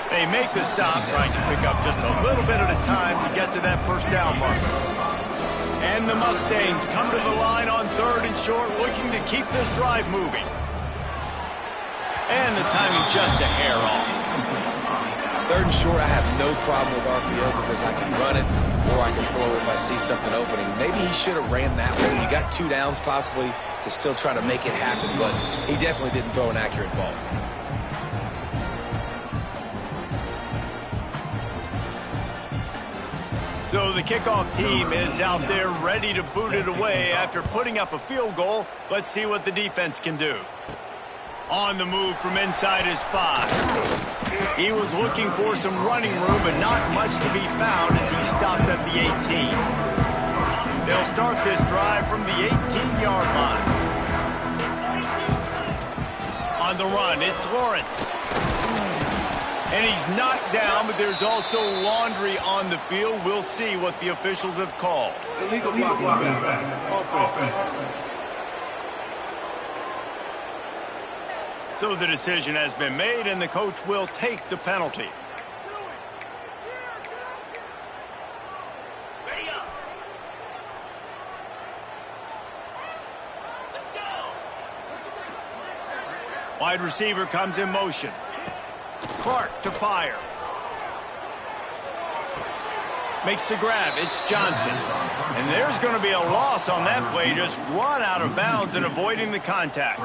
They make the stop, trying to pick up just a little bit at a time to get to that first down marker. And the Mustangs come to the line on 3rd and short, looking to keep this drive moving. And the timing just a hair off. 3rd and short, I have no problem with RPO because I can run it or I can throw it if I see something opening. Maybe he should have ran that way. You got 2 downs possibly to still try to make it happen, but he definitely didn't throw an accurate ball. So the kickoff team is out there ready to boot it away after putting up a field goal. Let's see what the defense can do. On the move from inside his 5. He was looking for some running room, but not much to be found as he stopped at the 18. They'll start this drive from the 18-yard line. On the run, it's Lawrence. And he's knocked down, but there's also laundry on the field. We'll see what the officials have called. Illegal blocking back. Offense. So the decision has been made, and the coach will take the penalty. Ready up. Let's go. Wide receiver comes in motion. Clark to fire. Makes the grab. It's Johnson. And there's going to be a loss on that play. Just run out of bounds and avoiding the contact.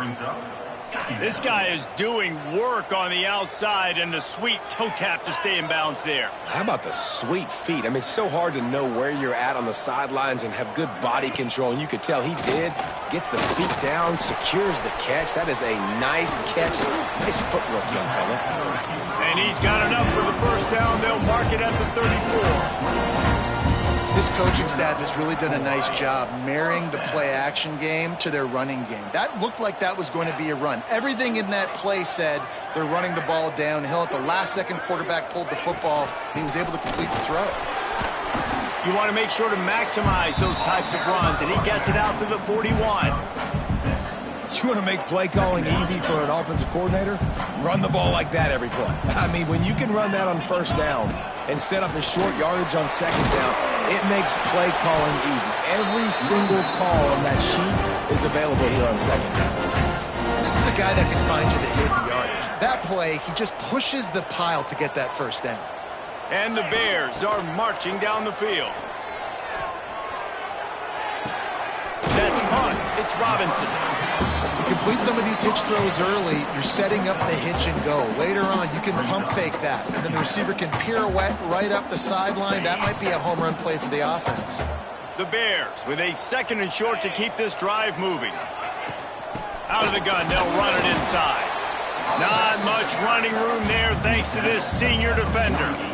This guy is doing work on the outside and the sweet toe tap to stay in bounds there. How about the sweet feet? I mean, it's so hard to know where you're at on the sidelines and have good body control. And you could tell he did. Gets the feet down, secures the catch. That is a nice catch. Nice footwork, young fella. And he's got enough for the first down. They'll mark it at the 34. This coaching staff has really done a nice job marrying the play-action game to their running game. That looked like that was going to be a run. Everything in that play said they're running the ball downhill. At the last second, quarterback pulled the football, and he was able to complete the throw. You want to make sure to maximize those types of runs, and he gets it out to the 41. You want to make play calling easy for an offensive coordinator? Run the ball like that every play. I mean, when you can run that on first down and set up a short yardage on second down, it makes play calling easy. Every single call on that sheet is available here on second down. This is a guy that can find you the hidden yardage. That play, he just pushes the pile to get that first down. And the Bears are marching down the field. That's caught. It's Robinson. You complete some of these hitch throws early, you're setting up the hitch and go. Later on, you can pump fake that, and then the receiver can pirouette right up the sideline. That might be a home run play for the offense. The Bears with a 2nd and short to keep this drive moving. Out of the gun, they'll run it inside. Not much running room there thanks to this senior defender.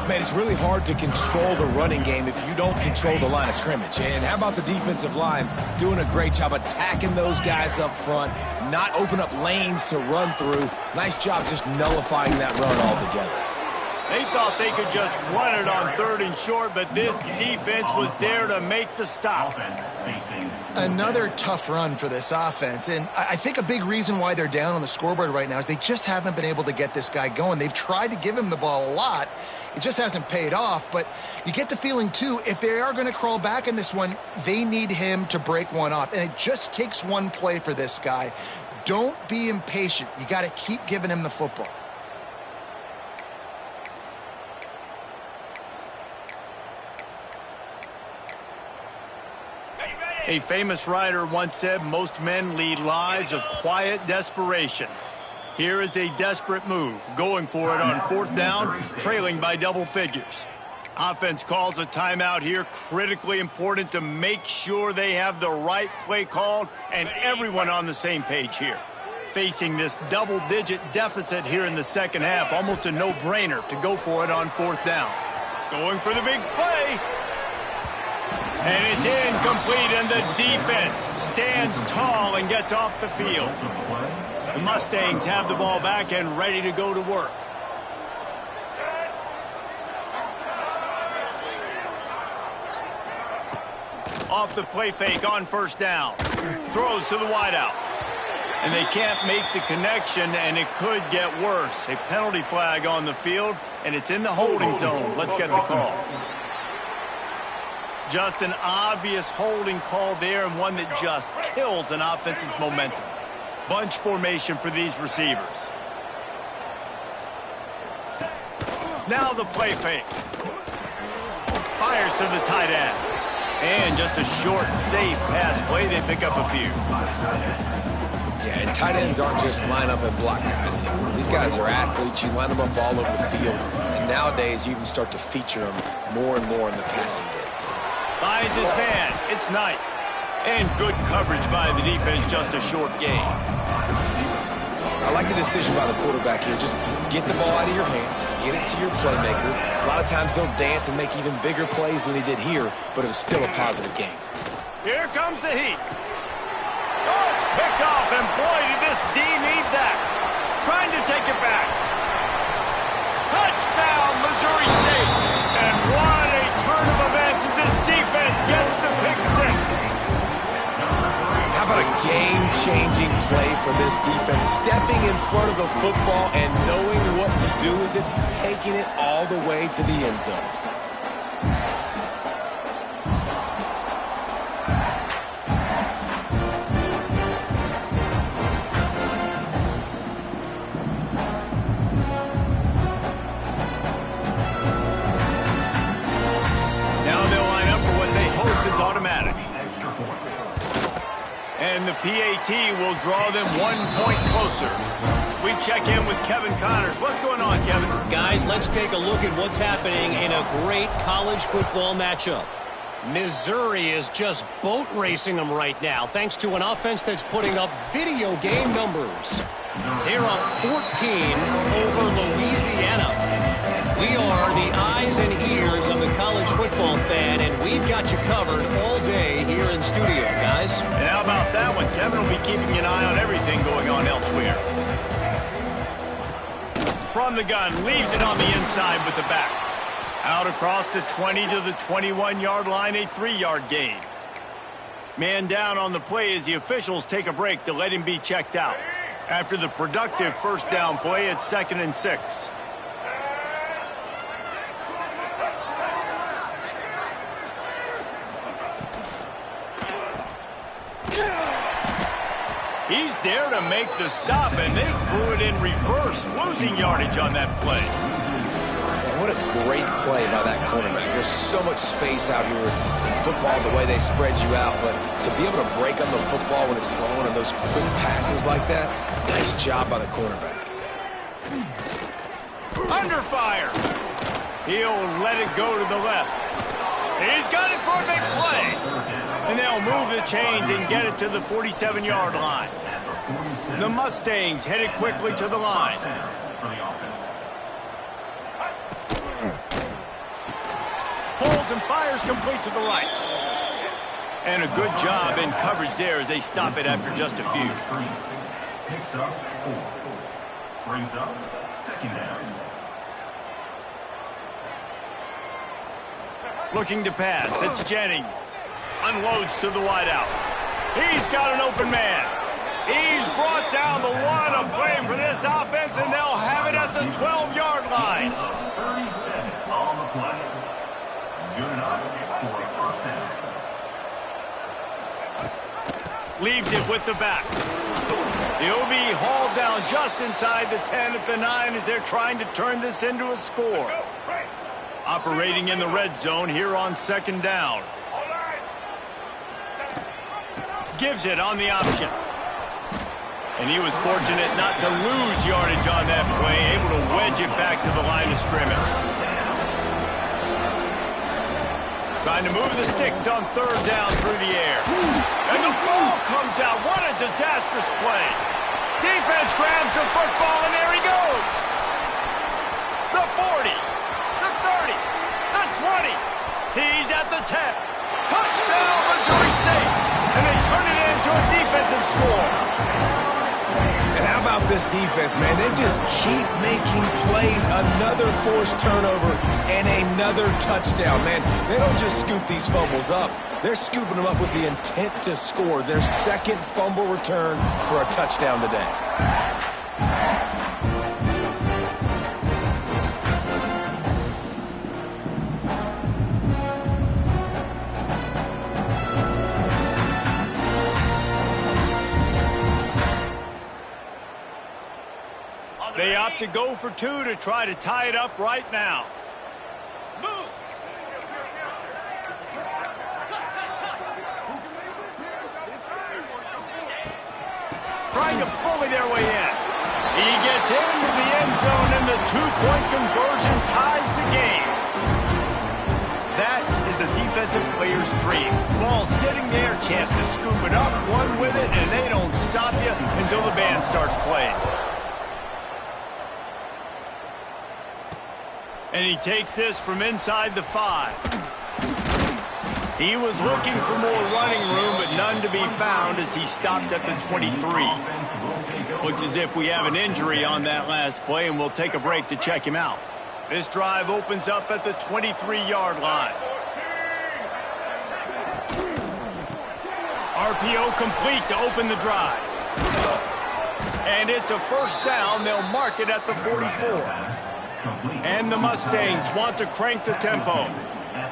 Man, it's really hard to control the running game if you don't control the line of scrimmage. And how about the defensive line doing a great job attacking those guys up front, not open up lanes to run through. Nice job just nullifying that run altogether. They thought they could just run it on 3rd and short, but this defense was there to make the stop. Another tough run for this offense, and I think a big reason why they're down on the scoreboard right now is they just haven't been able to get this guy going. They've tried to give him the ball a lot. It just hasn't paid off, but you get the feeling, too, if they are going to crawl back in this one, they need him to break one off, and it just takes one play for this guy. Don't be impatient. You got to keep giving him the football. A famous writer once said, most men lead lives of quiet desperation. Here is a desperate move, going for it on 4th down, trailing by double figures. Offense calls a timeout here, critically important to make sure they have the right play called and everyone on the same page here. Facing this double-digit deficit here in the second half, almost a no-brainer to go for it on 4th down. Going for the big play. And it's incomplete, and the defense stands tall and gets off the field. The Mustangs have the ball back and ready to go to work. Off the play fake on 1st down. Throws to the wideout. And they can't make the connection, and it could get worse. A penalty flag on the field, and it's in the holding zone. Let's get the call. Just an obvious holding call there, and one that just kills an offense's momentum. Bunch formation for these receivers. Now the play fake. Fires to the tight end. And just a short, safe pass play. They pick up a few. Yeah, and tight ends aren't just line up and block guys anymore. These guys are athletes. You line them up all over the field. And nowadays, you even start to feature them more and more in the passing game. Finds his man. It's Knight. And good coverage by the defense, just a short gain. I like the decision by the quarterback here. Just get the ball out of your hands, get it to your playmaker. A lot of times he'll dance and make even bigger plays than he did here, but it was still a positive game. Here comes the heat. Oh, it's picked off, and boy, did this D need that. Trying to take it back. Touchdown, Missouri State. And what a turn of events as this defense gets the pick six. How about a game-changing play for this defense? Stepping in front of the football and knowing what to do with it, taking it all the way to the end zone. And the PAT will draw them 1 point closer. We check in with Kevin Connors. What's going on, Kevin? Guys, let's take a look at what's happening in a great college football matchup. Missouri is just boat racing them right now, thanks to an offense that's putting up video game numbers. They're up 14 over Louisiana. We are the eyes and ears of the college football fan, and we've got you covered all day here in studio, guys. And how about that one? Kevin will be keeping an eye on everything going on elsewhere. From the gun, leaves it on the inside with the back. Out across the 20 to the 21-yard line, a 3-yard gain. Man down on the play as the officials take a break to let him be checked out. After the productive first down play, it's 2nd and 6. He's there to make the stop, and they threw it in reverse, losing yardage on that play. Man, what a great play by that cornerback. There's so much space out here in football, the way they spread you out, but to be able to break on the football when it's thrown and those quick passes like that, nice job by the cornerback. Under fire. He'll let it go to the left. He's got it for a big play. And they'll move the chains and get it to the 47-yard line. The Mustangs headed quickly to the line. Holds and fires complete to the right. And a good job in coverage there as they stop it after just a few. Picks up 4. Brings up 2nd down. Looking to pass. It's Jennings. Unloads to the wideout. He's got an open man. He's brought down the one. A play for this offense, and they'll have it at the 12-yard line. 37 on the play. Good enough for a first down. Leaves it with the back. He'll be hauled down just inside the 10 at the 9 as they're trying to turn this into a score. Operating in the red zone here on 2nd down. Gives it on the option. And he was fortunate not to lose yardage on that play, able to wedge it back to the line of scrimmage. Trying to move the sticks on 3rd down through the air. And the ball comes out. What a disastrous play. Defense grabs the football, and there he goes. The 40, the 30, the 20. He's at the 10. Touchdown, Missouri State. And they turn it into a defensive score. And how about this defense, man? They just keep making plays. Another forced turnover and another touchdown, man. They don't just scoop these fumbles up. They're scooping them up with the intent to score. Their 2nd fumble return for a touchdown today. They opt to go for two to try to tie it up right now. Trying to bully their way in. He gets into the end zone, and the two-point conversion ties the game. That is a defensive player's dream. Ball sitting there, chance to scoop it up, one with it, and they don't stop you until the band starts playing. And he takes this from inside the 5. He was looking for more running room, but none to be found as he stopped at the 23. Looks as if we have an injury on that last play, and we'll take a break to check him out. This drive opens up at the 23-yard line. RPO complete to open the drive. And it's a first down. They'll mark it at the 44. And the Mustangs want to crank the tempo.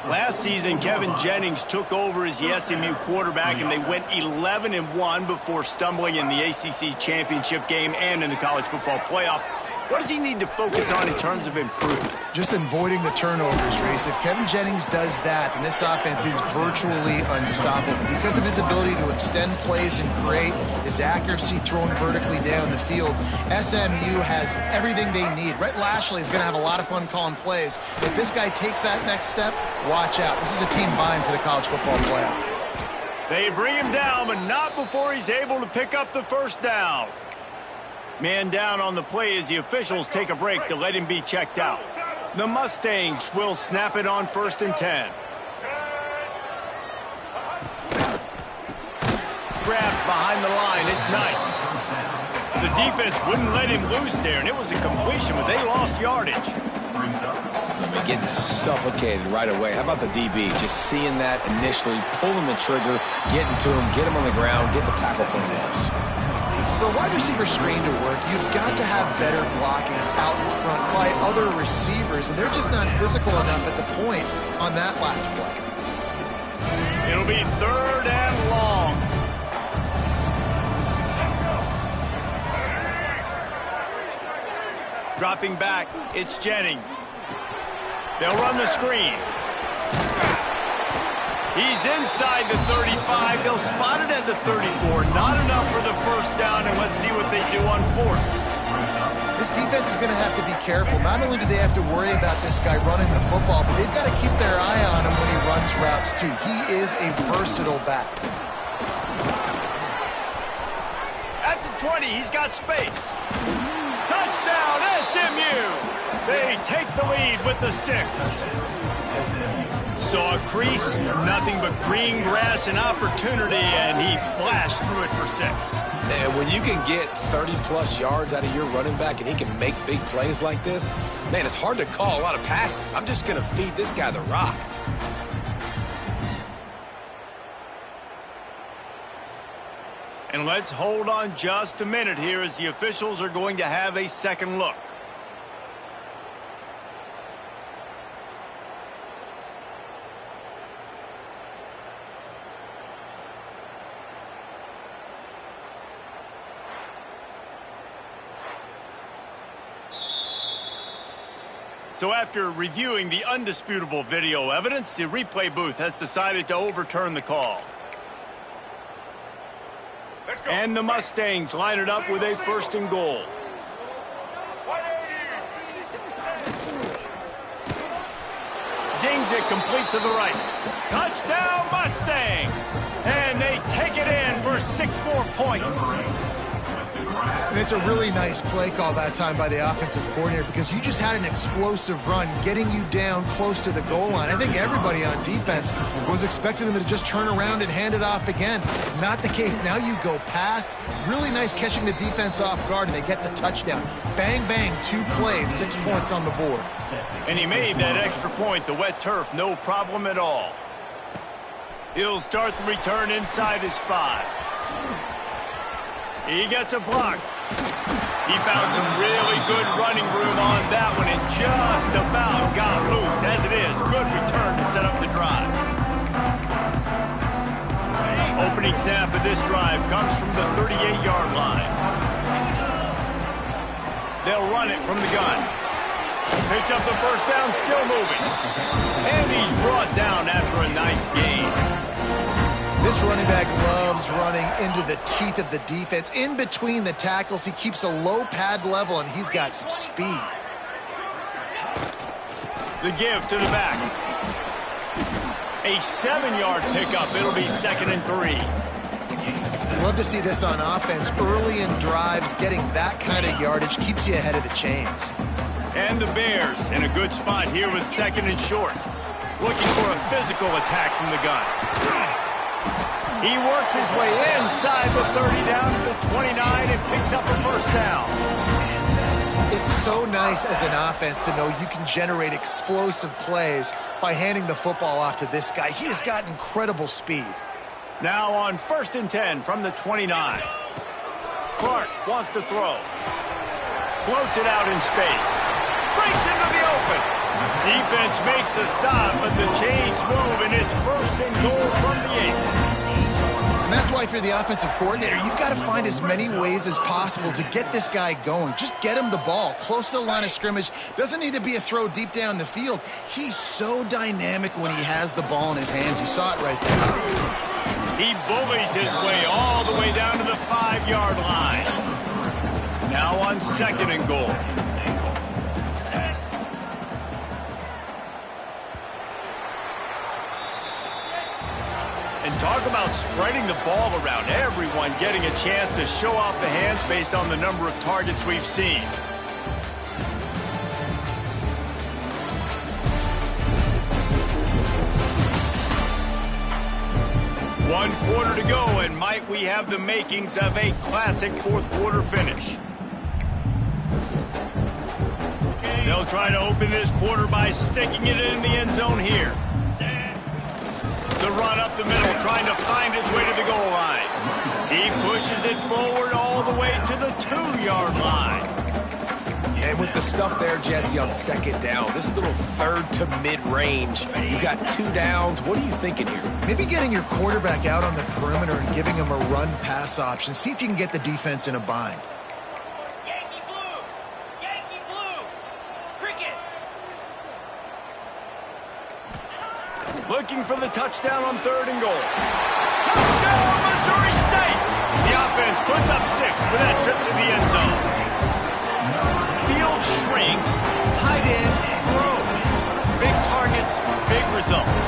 Last season, Kevin Jennings took over as the SMU quarterback, and they went 11-1 before stumbling in the ACC championship game and in the college football playoff. What does he need to focus on in terms of improvement? Just avoiding the turnovers, Reese. If Kevin Jennings does that, then this offense is virtually unstoppable. Because of his ability to extend plays and create, his accuracy throwing vertically down the field, SMU has everything they need. Rhett Lashley is going to have a lot of fun calling plays. If this guy takes that next step, watch out. This is a team vying for the college football playoff. They bring him down, but not before he's able to pick up the first down. Man down on the play as the officials take a break to let him be checked out. The Mustangs will snap it on 1st and 10. Grabbed behind the line, it's Knight. The defense wouldn't let him loose there, and it was a completion, but they lost yardage. Getting suffocated right away. How about the DB? Just seeing that initially, pulling the trigger, getting to him, get him on the ground, get the tackle for the loss. For a wide receiver screen to work, you've got to have better blocking out in front by other receivers, and they're just not physical enough at the point on that last play. It'll be 3rd and long. Dropping back, it's Jennings. They'll run the screen. He's inside the 35. They'll spot it at the 34. Not enough for the first down, and let's see what they do on 4th. This defense is going to have to be careful. Not only do they have to worry about this guy running the football, but they've got to keep their eye on him when he runs routes, too. He is a versatile back. At the 20, he's got space. Touchdown, SMU! They take the lead with the 6. Saw a crease, nothing but green grass and opportunity, and he flashed through it for 6. And when you can get 30-plus yards out of your running back and he can make big plays like this, man, it's hard to call a lot of passes. I'm just going to feed this guy the rock. And let's hold on just a minute here as the officials are going to have a second look. So after reviewing the undisputable video evidence, the replay booth has decided to overturn the call. And the Mustangs line it up with a 1st and goal. Zings it complete to the right. Touchdown Mustangs! And they take it in for 6 more points. And it's a really nice play call that time by the offensive coordinator because you just had an explosive run getting you down close to the goal line. I think everybody on defense was expecting them to just turn around and hand it off again. Not the case. Now you go pass. Really nice catching the defense off guard, and they get the touchdown. Bang, bang, 2 plays, 6 points on the board. And he made that extra point, the wet turf, no problem at all. He'll start the return inside his 5. He gets a block. He found some really good running room on that one and just about got loose. As it is, good return to set up the drive. Opening snap of this drive comes from the 38-yard line. They'll run it from the gun. Picks up the first down, still moving. And he's brought down after a nice gain. This running back loves running into the teeth of the defense. In between the tackles, he keeps a low pad level, and he's got some speed. The give to the back. A 7-yard pickup. It'll be 2nd and 3. Love to see this on offense. Early in drives, getting that kind of yardage keeps you ahead of the chains. And the Bears in a good spot here with 2nd and short. Looking for a physical attack from the gun. He works his way inside the 30 down to the 29 and picks up a first down. It's so nice as an offense to know you can generate explosive plays by handing the football off to this guy. He has got incredible speed. Now on 1st and 10 from the 29. Clark wants to throw. Floats it out in space. Breaks into the open. Defense makes a stop, but the chains move, and it's 1st and goal from the 8. And that's why if you're the offensive coordinator, you've got to find as many ways as possible to get this guy going. Just get him the ball close to the line of scrimmage. Doesn't need to be a throw deep down the field. He's so dynamic when he has the ball in his hands. You saw it right there. He bullies his way all the way down to the 5-yard line. Now on 2nd and goal. And talk about spreading the ball around. Everyone getting a chance to show off the hands based on the number of targets we've seen. One quarter to go, and might we have the makings of a classic 4th quarter finish. They'll try to open this quarter by sticking it in the end zone here. The run up the middle, trying to find his way to the goal line. He pushes it forward all the way to the 2-yard line. And with the stuff there, Jesse, on 2nd down, this little 3rd to mid-range, you got 2 downs. What are you thinking here? Maybe getting your quarterback out on the perimeter and giving him a run-pass option. See if you can get the defense in a bind. Yankee Blue! Yankee Blue! Cricket! Looking for the touchdown on 3rd and goal. Touchdown, Missouri State! The offense puts up 6 for that trip to the end zone. Field shrinks, tight end grows. Big targets, big results.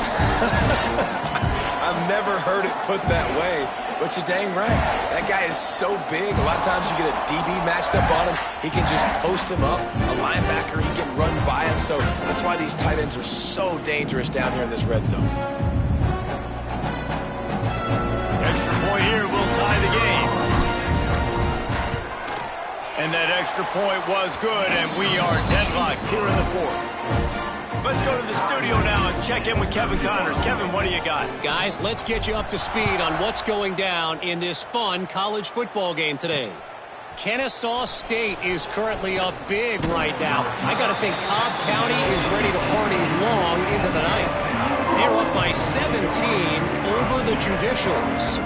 I've never heard it put that way, but you're dang right. That guy is so big. A lot of times you get a DB matched up on him. He can just post him up. A linebacker, he can run by him. So that's why these tight ends are so dangerous down here in this red zone. Extra point here will tie the game. And that extra point was good, and we are deadlocked here in the 4th. Let's go to the studio now and check in with Kevin Connors. Kevin, what do you got? Guys, let's get you up to speed on what's going down in this fun college football game today. Kennesaw State is currently up big right now. I got to think Cobb County is ready to party long into the night. They're up by 17 over the Judicials.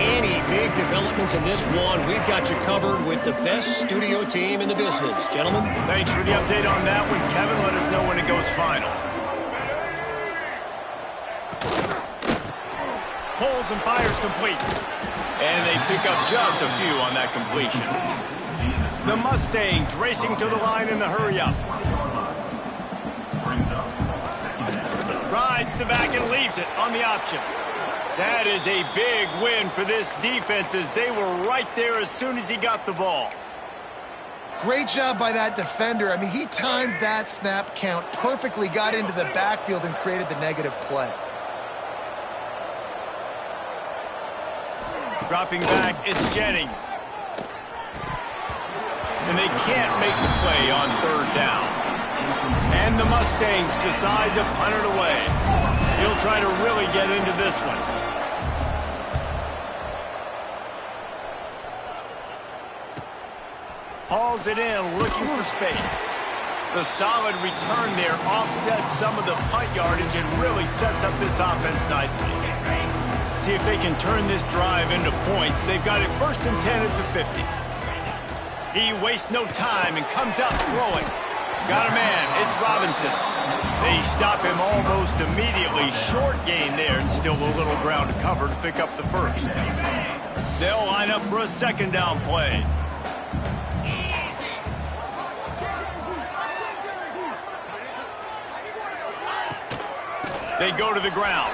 Any big developments in this one, we've got you covered with the best studio team in the business. Gentlemen? Thanks for the update on that one, Kevin. Let us know when it goes final. Pulls and fires complete. And they pick up just a few on that completion. The Mustangs racing to the line in the hurry-up. Rides the back and leaves it on the option. That is a big win for this defense as they were right there as soon as he got the ball. Great job by that defender. I mean, he timed that snap count perfectly, got into the backfield and created the negative play. Dropping back, it's Jennings. And they can't make the play on 3rd down. And the Mustangs decide to punt it away. He'll try to really get into this one. Hauls it in, looking for space. The solid return there offsets some of the punt yardage and really sets up this offense nicely. See if they can turn this drive into points. They've got it 1st and 10 at the 50. He wastes no time and comes out throwing. Got a man. It's Robinson. They stop him almost immediately. Short gain there and still a little ground to cover to pick up the first. They'll line up for a second down play. They go to the ground.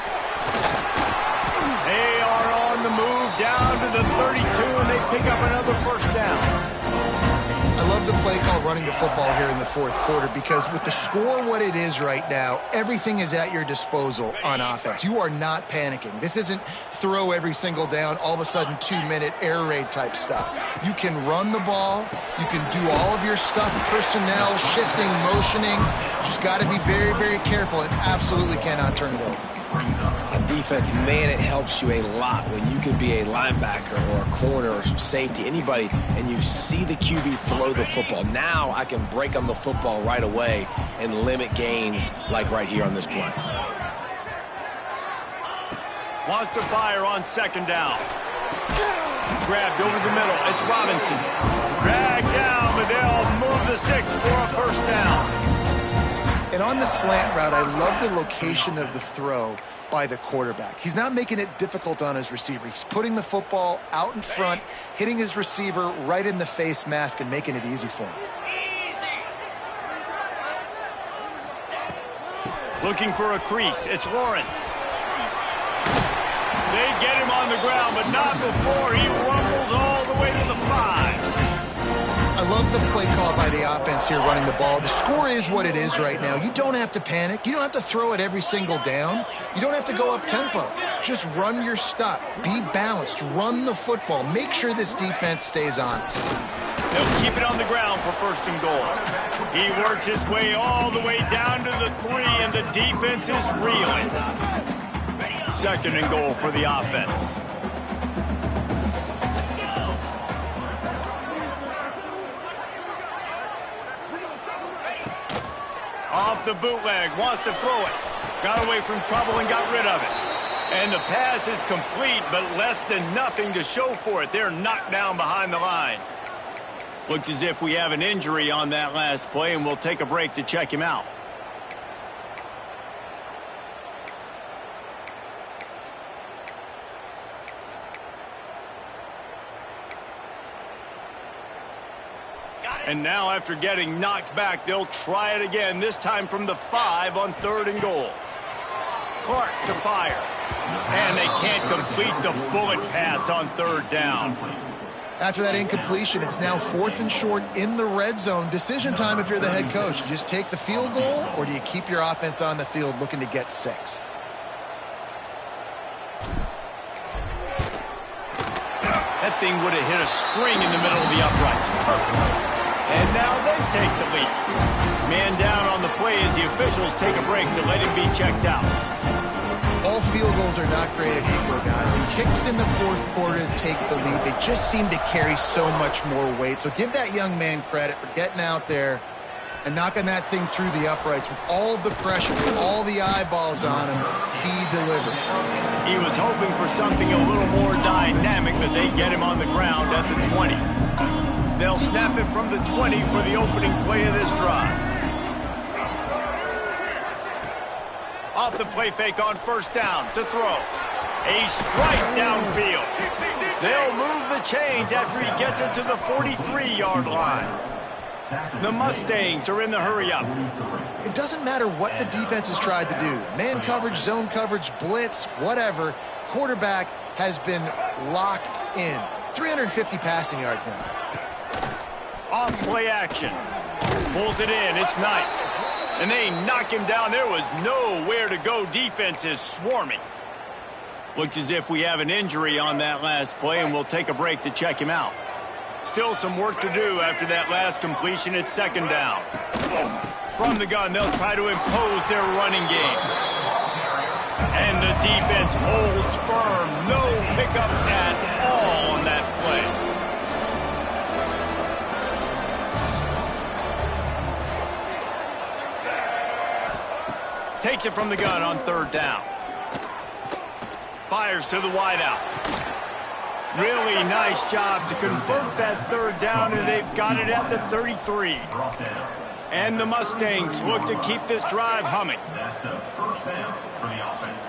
They are on the move down to the 32, and they pick up another first down. I love the play call running the football here in the fourth quarter because with the score what it is right now, everything is at your disposal on offense. You are not panicking. This isn't throw every single down, all of a sudden 2-minute air raid type stuff. You can run the ball. You can do all of your stuff, personnel, shifting, motioning. You just got to be very, very careful and absolutely cannot turn it over. On defense, man, it helps you a lot when you can be a linebacker or a corner or safety, anybody, and you see the QB throw the football. Now I can break on the football right away and limit gains like right here on this play. Wants to fire on second down. Grabbed over the middle. It's Robinson. Dragged down, but they'll move the sticks for a first down. And on the slant route, I love the location of the throw by the quarterback. He's not making it difficult on his receiver. He's putting the football out in front, hitting his receiver right in the face mask and making it easy for him. Looking for a crease. It's Lawrence. They get him on the ground, but not before he rumbles all the way to the 5. I love the play call by the offense here running the ball. The score is what it is right now. You don't have to panic. You don't have to throw it every single down. You don't have to go up tempo. Just run your stuff. Be balanced. Run the football. Make sure this defense stays on it. They'll keep it on the ground for first and goal. He works his way all the way down to the 3, and the defense is reeling. Second and goal for the offense. Off the bootleg, wants to throw it. Got away from trouble and got rid of it. And the pass is complete, but less than nothing to show for it. They're knocked down behind the line. Looks as if we have an injury on that last play, and we'll take a break to check him out. And now after getting knocked back, they'll try it again, this time from the 5 on third and goal. Clark to fire. And they can't complete the bullet pass on third down. After that incompletion, it's now 4th and short in the red zone. Decision time if you're the head coach. You just take the field goal, or do you keep your offense on the field looking to get 6? That thing would have hit a string in the middle of the uprights. Perfect. And now they take the lead. Man down on the play as the officials take a break to let him be checked out. All field goals are not created equal, guys. He kicks in the fourth quarter to take the lead. They just seem to carry so much more weight. So give that young man credit for getting out there and knocking that thing through the uprights with all of the pressure, with all the eyeballs on him. He delivered. He was hoping for something a little more dynamic, but they get him on the ground at the 20. They'll snap it from the 20 for the opening play of this drive. Off the play fake on first down to throw. A strike downfield. They'll move the chains after he gets it to the 43-yard line. The Mustangs are in the hurry-up. It doesn't matter what the defense has tried to do. Man coverage, zone coverage, blitz, whatever. Quarterback has been locked in. 350 passing yards now. Off play action. Pulls it in. It's nice. And they knock him down. There was nowhere to go. Defense is swarming. Looks as if we have an injury on that last play, and we'll take a break to check him out. Still some work to do after that last completion. It's second down. From the gun, they'll try to impose their running game. And the defense holds firm. No pickup at all on that play. Takes it from the gun on third down. Fires to the wideout. Really nice job to convert that third down, and they've got it at the 33. And the Mustangs look to keep this drive humming. That's a first down for the offense.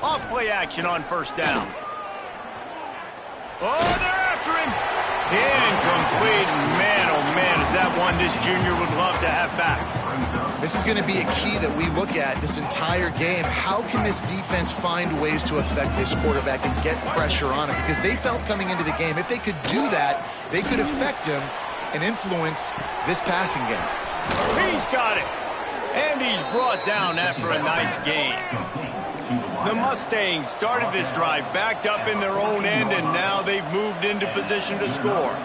Off play action on first down. Oh, they're after him. Incomplete. Man, oh man, is that one this junior would love to have back. This is going to be a key that we look at this entire game. How can this defense find ways to affect this quarterback and get pressure on him? Because they felt coming into the game, if they could do that, they could affect him and influence this passing game. He's got it. And he's brought down after a nice gain. The Mustangs started this drive backed up in their own end, and now they've moved into position to score.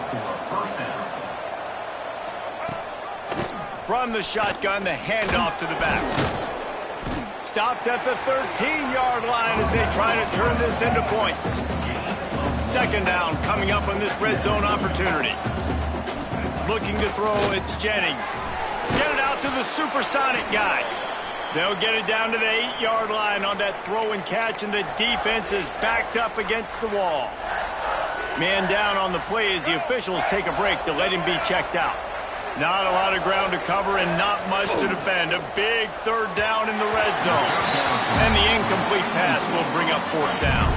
From the shotgun, the handoff to the back. Stopped at the 13-yard line as they try to turn this into points. Second down coming up on this red zone opportunity. Looking to throw, it's Jennings. Get it out to the supersonic guy. They'll get it down to the 8-yard line on that throw and catch, and the defense is backed up against the wall. Man down on the play as the officials take a break to let him be checked out. Not a lot of ground to cover and not much to defend. A big third down in the red zone. And the incomplete pass will bring up fourth down.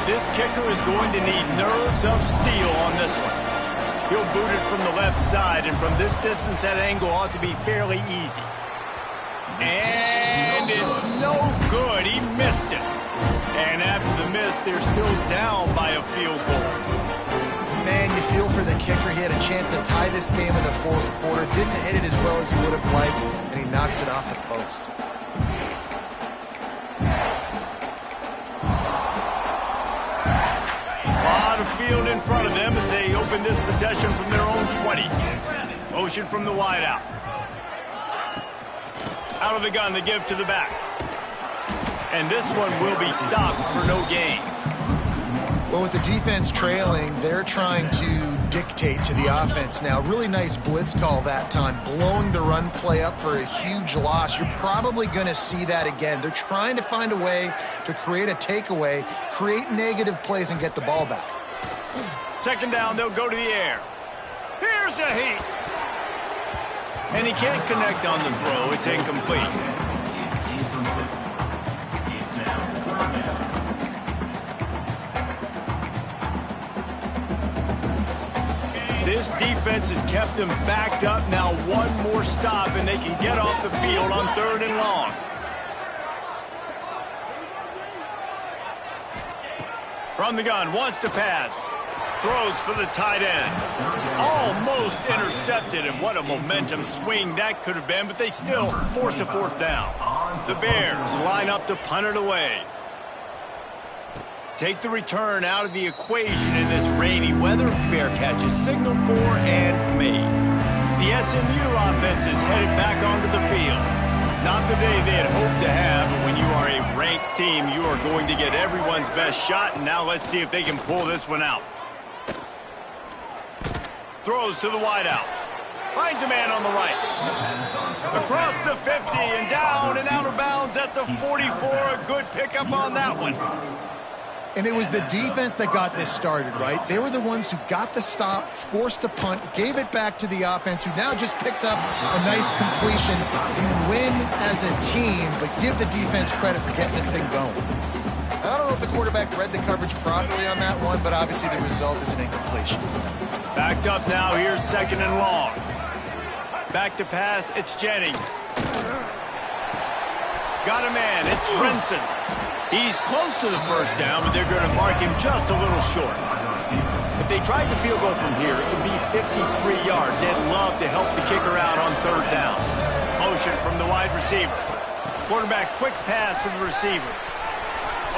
This kicker is going to need nerves of steel on this one. He'll boot it from the left side, and from this distance, that angle ought to be fairly easy. And it's no good. He missed it. And after the miss, they're still down by a field goal. Man, you feel for the kicker. He had a chance to tie this game in the fourth quarter. Didn't hit it as well as he would have liked, and he knocks it off the post. A lot of field in front of them as they open this possession from their own 20. Motion from the wideout. Out of the gun to give to the back. And this one will be stopped for no gain. Well, with the defense trailing, they're trying to dictate to the offense now. Really nice blitz call that time, blowing the run play up for a huge loss. You're probably going to see that again. They're trying to find a way to create a takeaway, create negative plays, and get the ball back. Second down, they'll go to the air. Here's a heat. And he can't connect on the throw. It's incomplete. This defense has kept them backed up. Now one more stop, and they can get off the field on third and long. From the gun, wants to pass. Throws for the tight end. Almost intercepted, and what a momentum swing that could have been, but they still force a fourth down. The Bears line up to punt it away. Take the return out of the equation in this rainy weather. Fair catch is signaled for and made. The SMU offense is headed back onto the field. Not the day they had hoped to have, but when you are a ranked team, you are going to get everyone's best shot, and now let's see if they can pull this one out. Throws to the wideout. Finds a man on the right. Across the 50 and down and out of bounds at the 44. A good pickup on that one. And it was the defense that got this started, right? They were the ones who got the stop, forced a punt, gave it back to the offense, who now just picked up a nice completion. You win as a team, but give the defense credit for getting this thing going. I don't know if the quarterback read the coverage properly on that one, but obviously the result is an incompletion. Backed up now, here's second and long. Back to pass, it's Jennings. Got a man, it's Brinson. He's close to the first down, but they're going to mark him just a little short. If they tried the field goal from here, it would be 53 yards. They'd love to help the kicker out on third down. Motion from the wide receiver. Quarterback, quick pass to the receiver.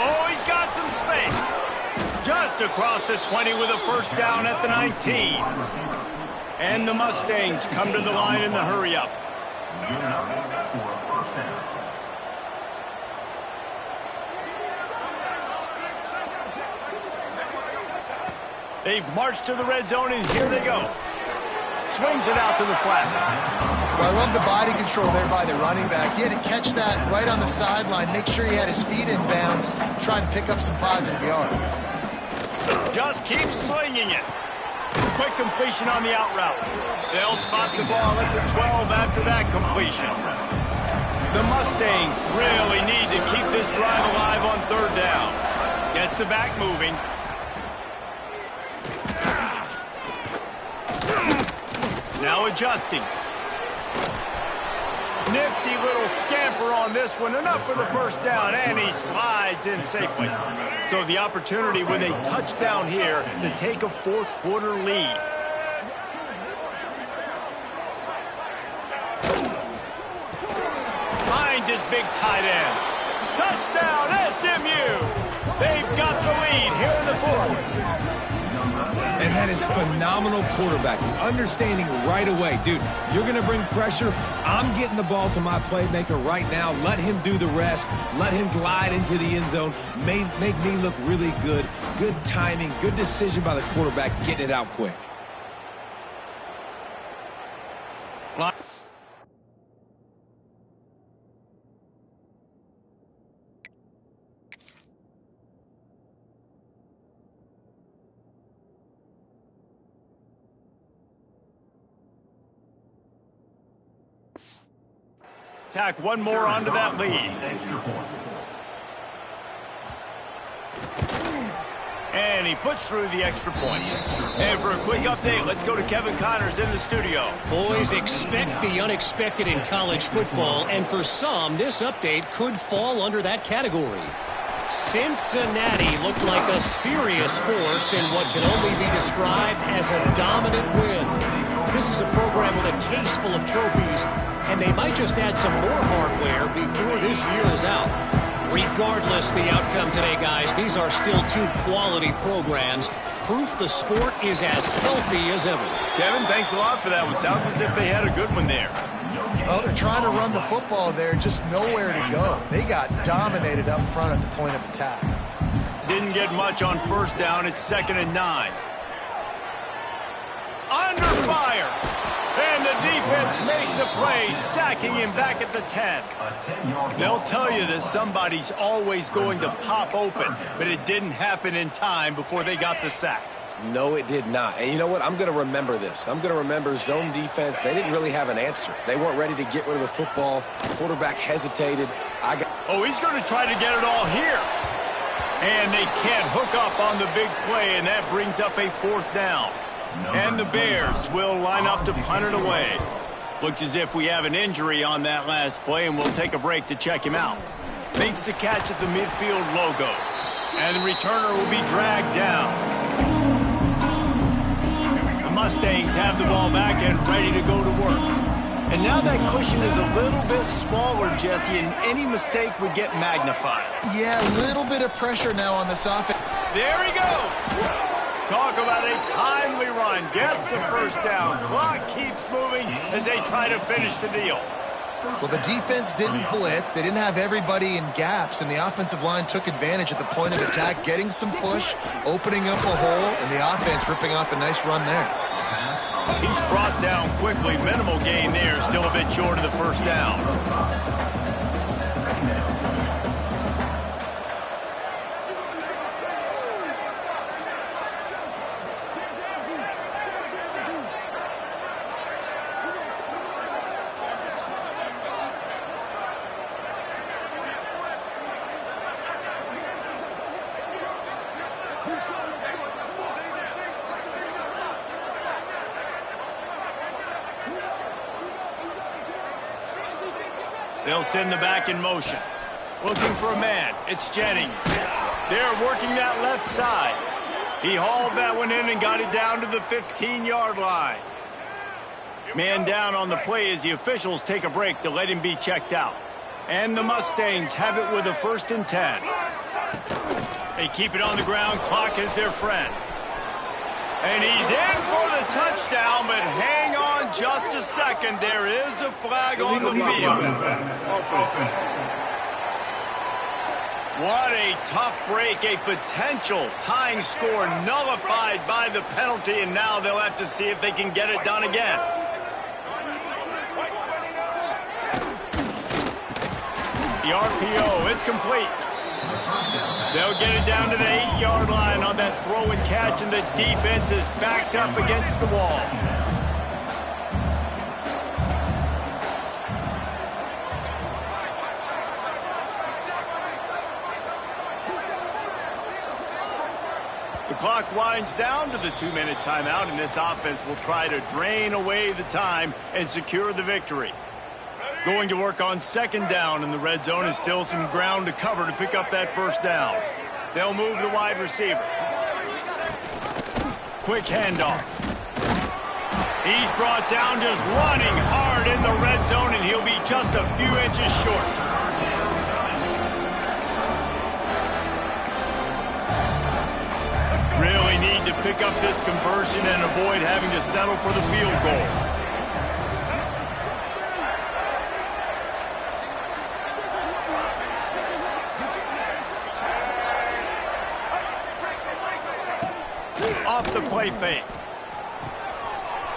Oh, he's got some space. Just across the 20 with a first down at the 19. And the Mustangs come to the line in the hurry-up. They've marched to the red zone, and here they go. Swings it out to the flat. Well, I love the body control there by the running back. He had to catch that right on the sideline, make sure he had his feet in bounds, try to pick up some positive yards. Just keep slinging it. Quick completion on the out route. They'll spot the ball at the 12 after that completion. The Mustangs really need to keep this drive alive on third down. Gets the back moving. Now adjusting. Nifty little scamper on this one. Enough for the first down, and he slides in safely. So the opportunity with a touchdown here to take a fourth quarter lead. Finds his big tight end. Touchdown, SMU! They've got the lead here in the fourth. And that is phenomenal quarterbacking. Understanding right away, dude, you're going to bring pressure. I'm getting the ball to my playmaker right now. Let him do the rest. Let him glide into the end zone. Make me look really good. Good timing, good decision by the quarterback, getting it out quick. Tack one more onto that lead. And he puts through the extra point. And for a quick update, let's go to Kevin Connors in the studio. Boys, expect the unexpected in college football, and for some, this update could fall under that category. Cincinnati looked like a serious force in what can only be described as a dominant win. This is a program with a case full of trophies, and they might just add some more hardware before this year is out. Regardless the outcome today, guys, these are still two quality programs. Proof the sport is as healthy as ever. Kevin, thanks a lot for that one. Sounds as if they had a good one there. Well, they're trying to run the football there, just nowhere to go. They got dominated up front at the point of attack. Didn't get much on first down. It's 2nd and 9. Under fire. And the defense makes a play, sacking him back at the 10. They'll tell you that somebody's always going to pop open, but it didn't happen in time before they got the sack. No, it did not. And you know what? I'm going to remember this. I'm going to remember zone defense. They didn't really have an answer. They weren't ready to get rid of the football. Quarterback hesitated. Oh, he's going to try to get it all here. And they can't hook up on the big play, and that brings up a 4th down. And the Bears will line up to punt it away. Looks as if we have an injury on that last play, and we'll take a break to check him out. Makes the catch at the midfield logo. And the returner will be dragged down. The Mustangs have the ball back and ready to go to work. And now that cushion is a little bit smaller, Jesse, and any mistake would get magnified. Yeah, a little bit of pressure now on this offense. There he goes. Talk about a timely run. Gets the first down. Clock keeps moving as they try to finish the deal. Well, the defense didn't blitz. They didn't have everybody in gaps, and the offensive line took advantage at the point of attack, getting some push, opening up a hole, and the offense ripping off a nice run there. He's brought down quickly. Minimal gain there. Still a bit short of the first down. They'll send the back in motion. Looking for a man. It's Jennings. They're working that left side. He hauled that one in and got it down to the 15-yard line. Man down on the play as the officials take a break to let him be checked out. And the Mustangs have it with a 1st and 10. They keep it on the ground. Clock is their friend. And he's in for the touchdown, but hang on just a second. There is a flag on the field. What a tough break, a potential tying score nullified by the penalty, and now they'll have to see if they can get it done again. The RPO, it's complete. They'll get it down to the 8-yard line on that throw and catch, and the defense is backed up against the wall. The clock winds down to the 2-minute timeout, and this offense will try to drain away the time and secure the victory. Going to work on second down in the red zone, is still some ground to cover to pick up that first down. They'll move the wide receiver. Quick handoff. He's brought down just running hard in the red zone, and he'll be just a few inches short. Really need to pick up this conversion and avoid having to settle for the field goal. Off the play fake.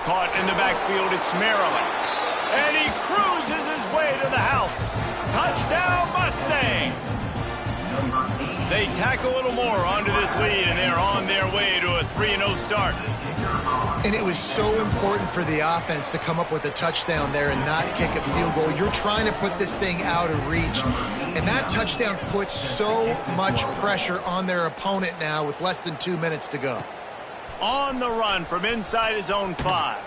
Caught in the backfield, it's Maryland. And he cruises his way to the house. Touchdown, Mustangs! They tack a little more onto this lead, and they're on their way to a 3-0 start. And it was so important for the offense to come up with a touchdown there and not kick a field goal. You're trying to put this thing out of reach, and that touchdown puts so much pressure on their opponent now with less than 2 minutes to go. On the run from inside his own 5.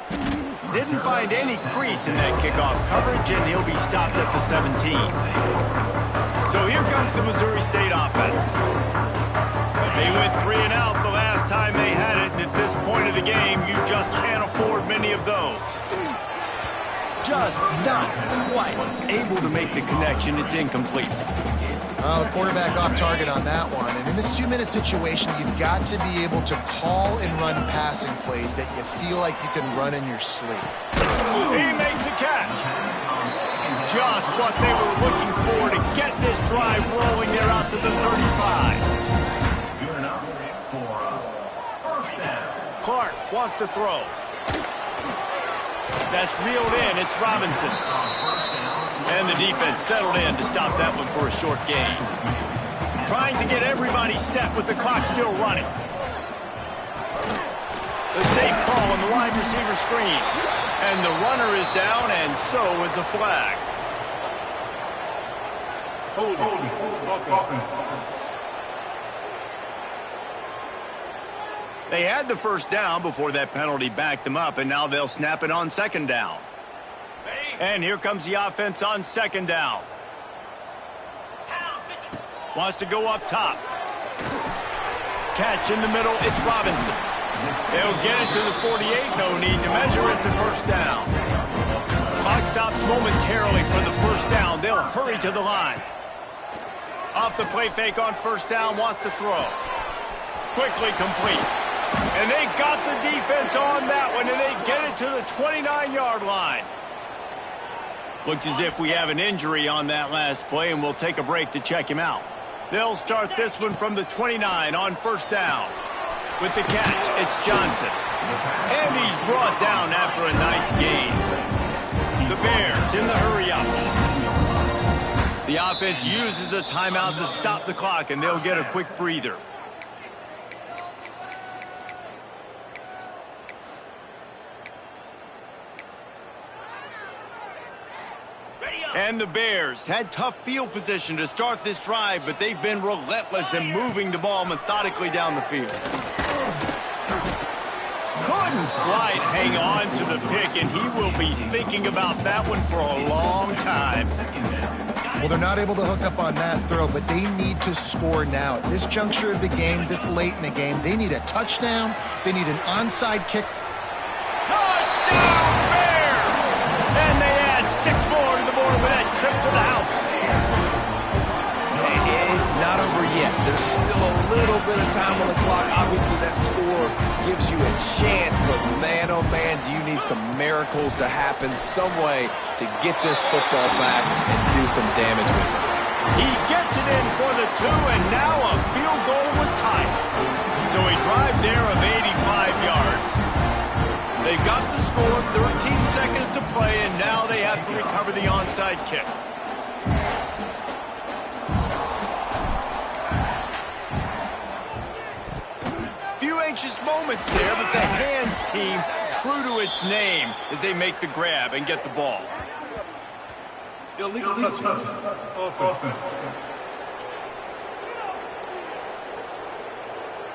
Didn't find any crease in that kickoff coverage, and he'll be stopped at the 17. So here comes the Missouri State offense. They went 3 and out the last time they had it, and at this point of the game, you just can't afford many of those. Just not quite able to make the connection. It's incomplete. The quarterback off target on that one. And in this 2-minute situation, you've got to be able to call and run passing plays that you feel like you can run in your sleep. He makes a catch. Just what they were looking for to get this drive rolling. They're out to the 35. Good enough for first down. Clark wants to throw. That's reeled in. It's Robinson. And the defense settled in to stop that one for a short gain. Trying to get everybody set with the clock still running. The safe call on the wide receiver screen. And the runner is down, and so is the flag. They had the first down before that penalty backed them up, and now they'll snap it on second down. And here comes the offense on second down. Wants to go up top. Catch in the middle, it's Robinson. They'll get it to the 48, no need to measure, it's a first down. Clock stops momentarily for the first down. They'll hurry to the line. Off the play fake on first down, wants to throw. Quickly complete. And they got the defense on that one, and they get it to the 29-yard line. Looks as if we have an injury on that last play, and we'll take a break to check him out. They'll start this one from the 29 on first down. With the catch, it's Johnson. And he's brought down after a nice gain. The Bears in the hurry-up. The offense uses a timeout to stop the clock, and they'll get a quick breather. And the Bears had tough field position to start this drive, but they've been relentless in moving the ball methodically down the field. Couldn't quite hang on to the pick, and he will be thinking about that one for a long time. Well, they're not able to hook up on that throw, but they need to score now. At this juncture of the game, this late in the game, they need a touchdown. They need an onside kick. Touchdown, Bears! And they add 6 more to the board with that trip to the house. It's not over yet. There's still a little bit of time on the clock. Obviously, that score gives you a chance, but man, oh man, do you need some miracles to happen some way to get this football back and do some damage with it. He gets it in for the 2, and now a field goal would tie it. So a drive there of 85 yards. They've got the score, 13 seconds to play, and now they have to recover the onside kick. Few anxious moments there, but the hands team true to its name as they make the grab and get the ball. Illegal touchdown. Offense.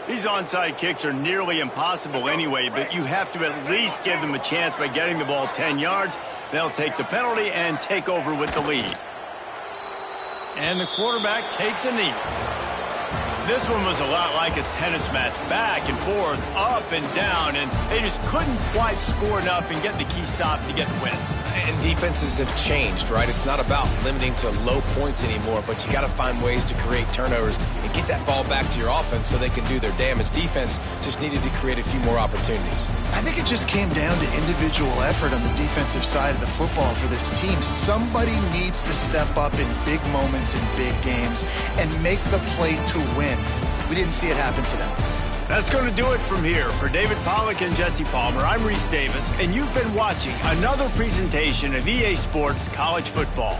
These onside kicks are nearly impossible anyway, but you have to at least give them a chance by getting the ball 10 yards. They'll take the penalty and take over with the lead. And the quarterback takes a knee. This one was a lot like a tennis match, back and forth, up and down, and they just couldn't quite score enough and get the key stop to get the win. And defenses have changed, right? It's not about limiting to low points anymore, but you got to find ways to create turnovers and get that ball back to your offense so they can do their damage. Defense just needed to create a few more opportunities. I think it just came down to individual effort on the defensive side of the football for this team. Somebody needs to step up in big moments in big games and make the play to win. We didn't see it happen today. That's going to do it from here. For David Pollack and Jesse Palmer, I'm Reese Davis, and you've been watching another presentation of EA Sports College Football.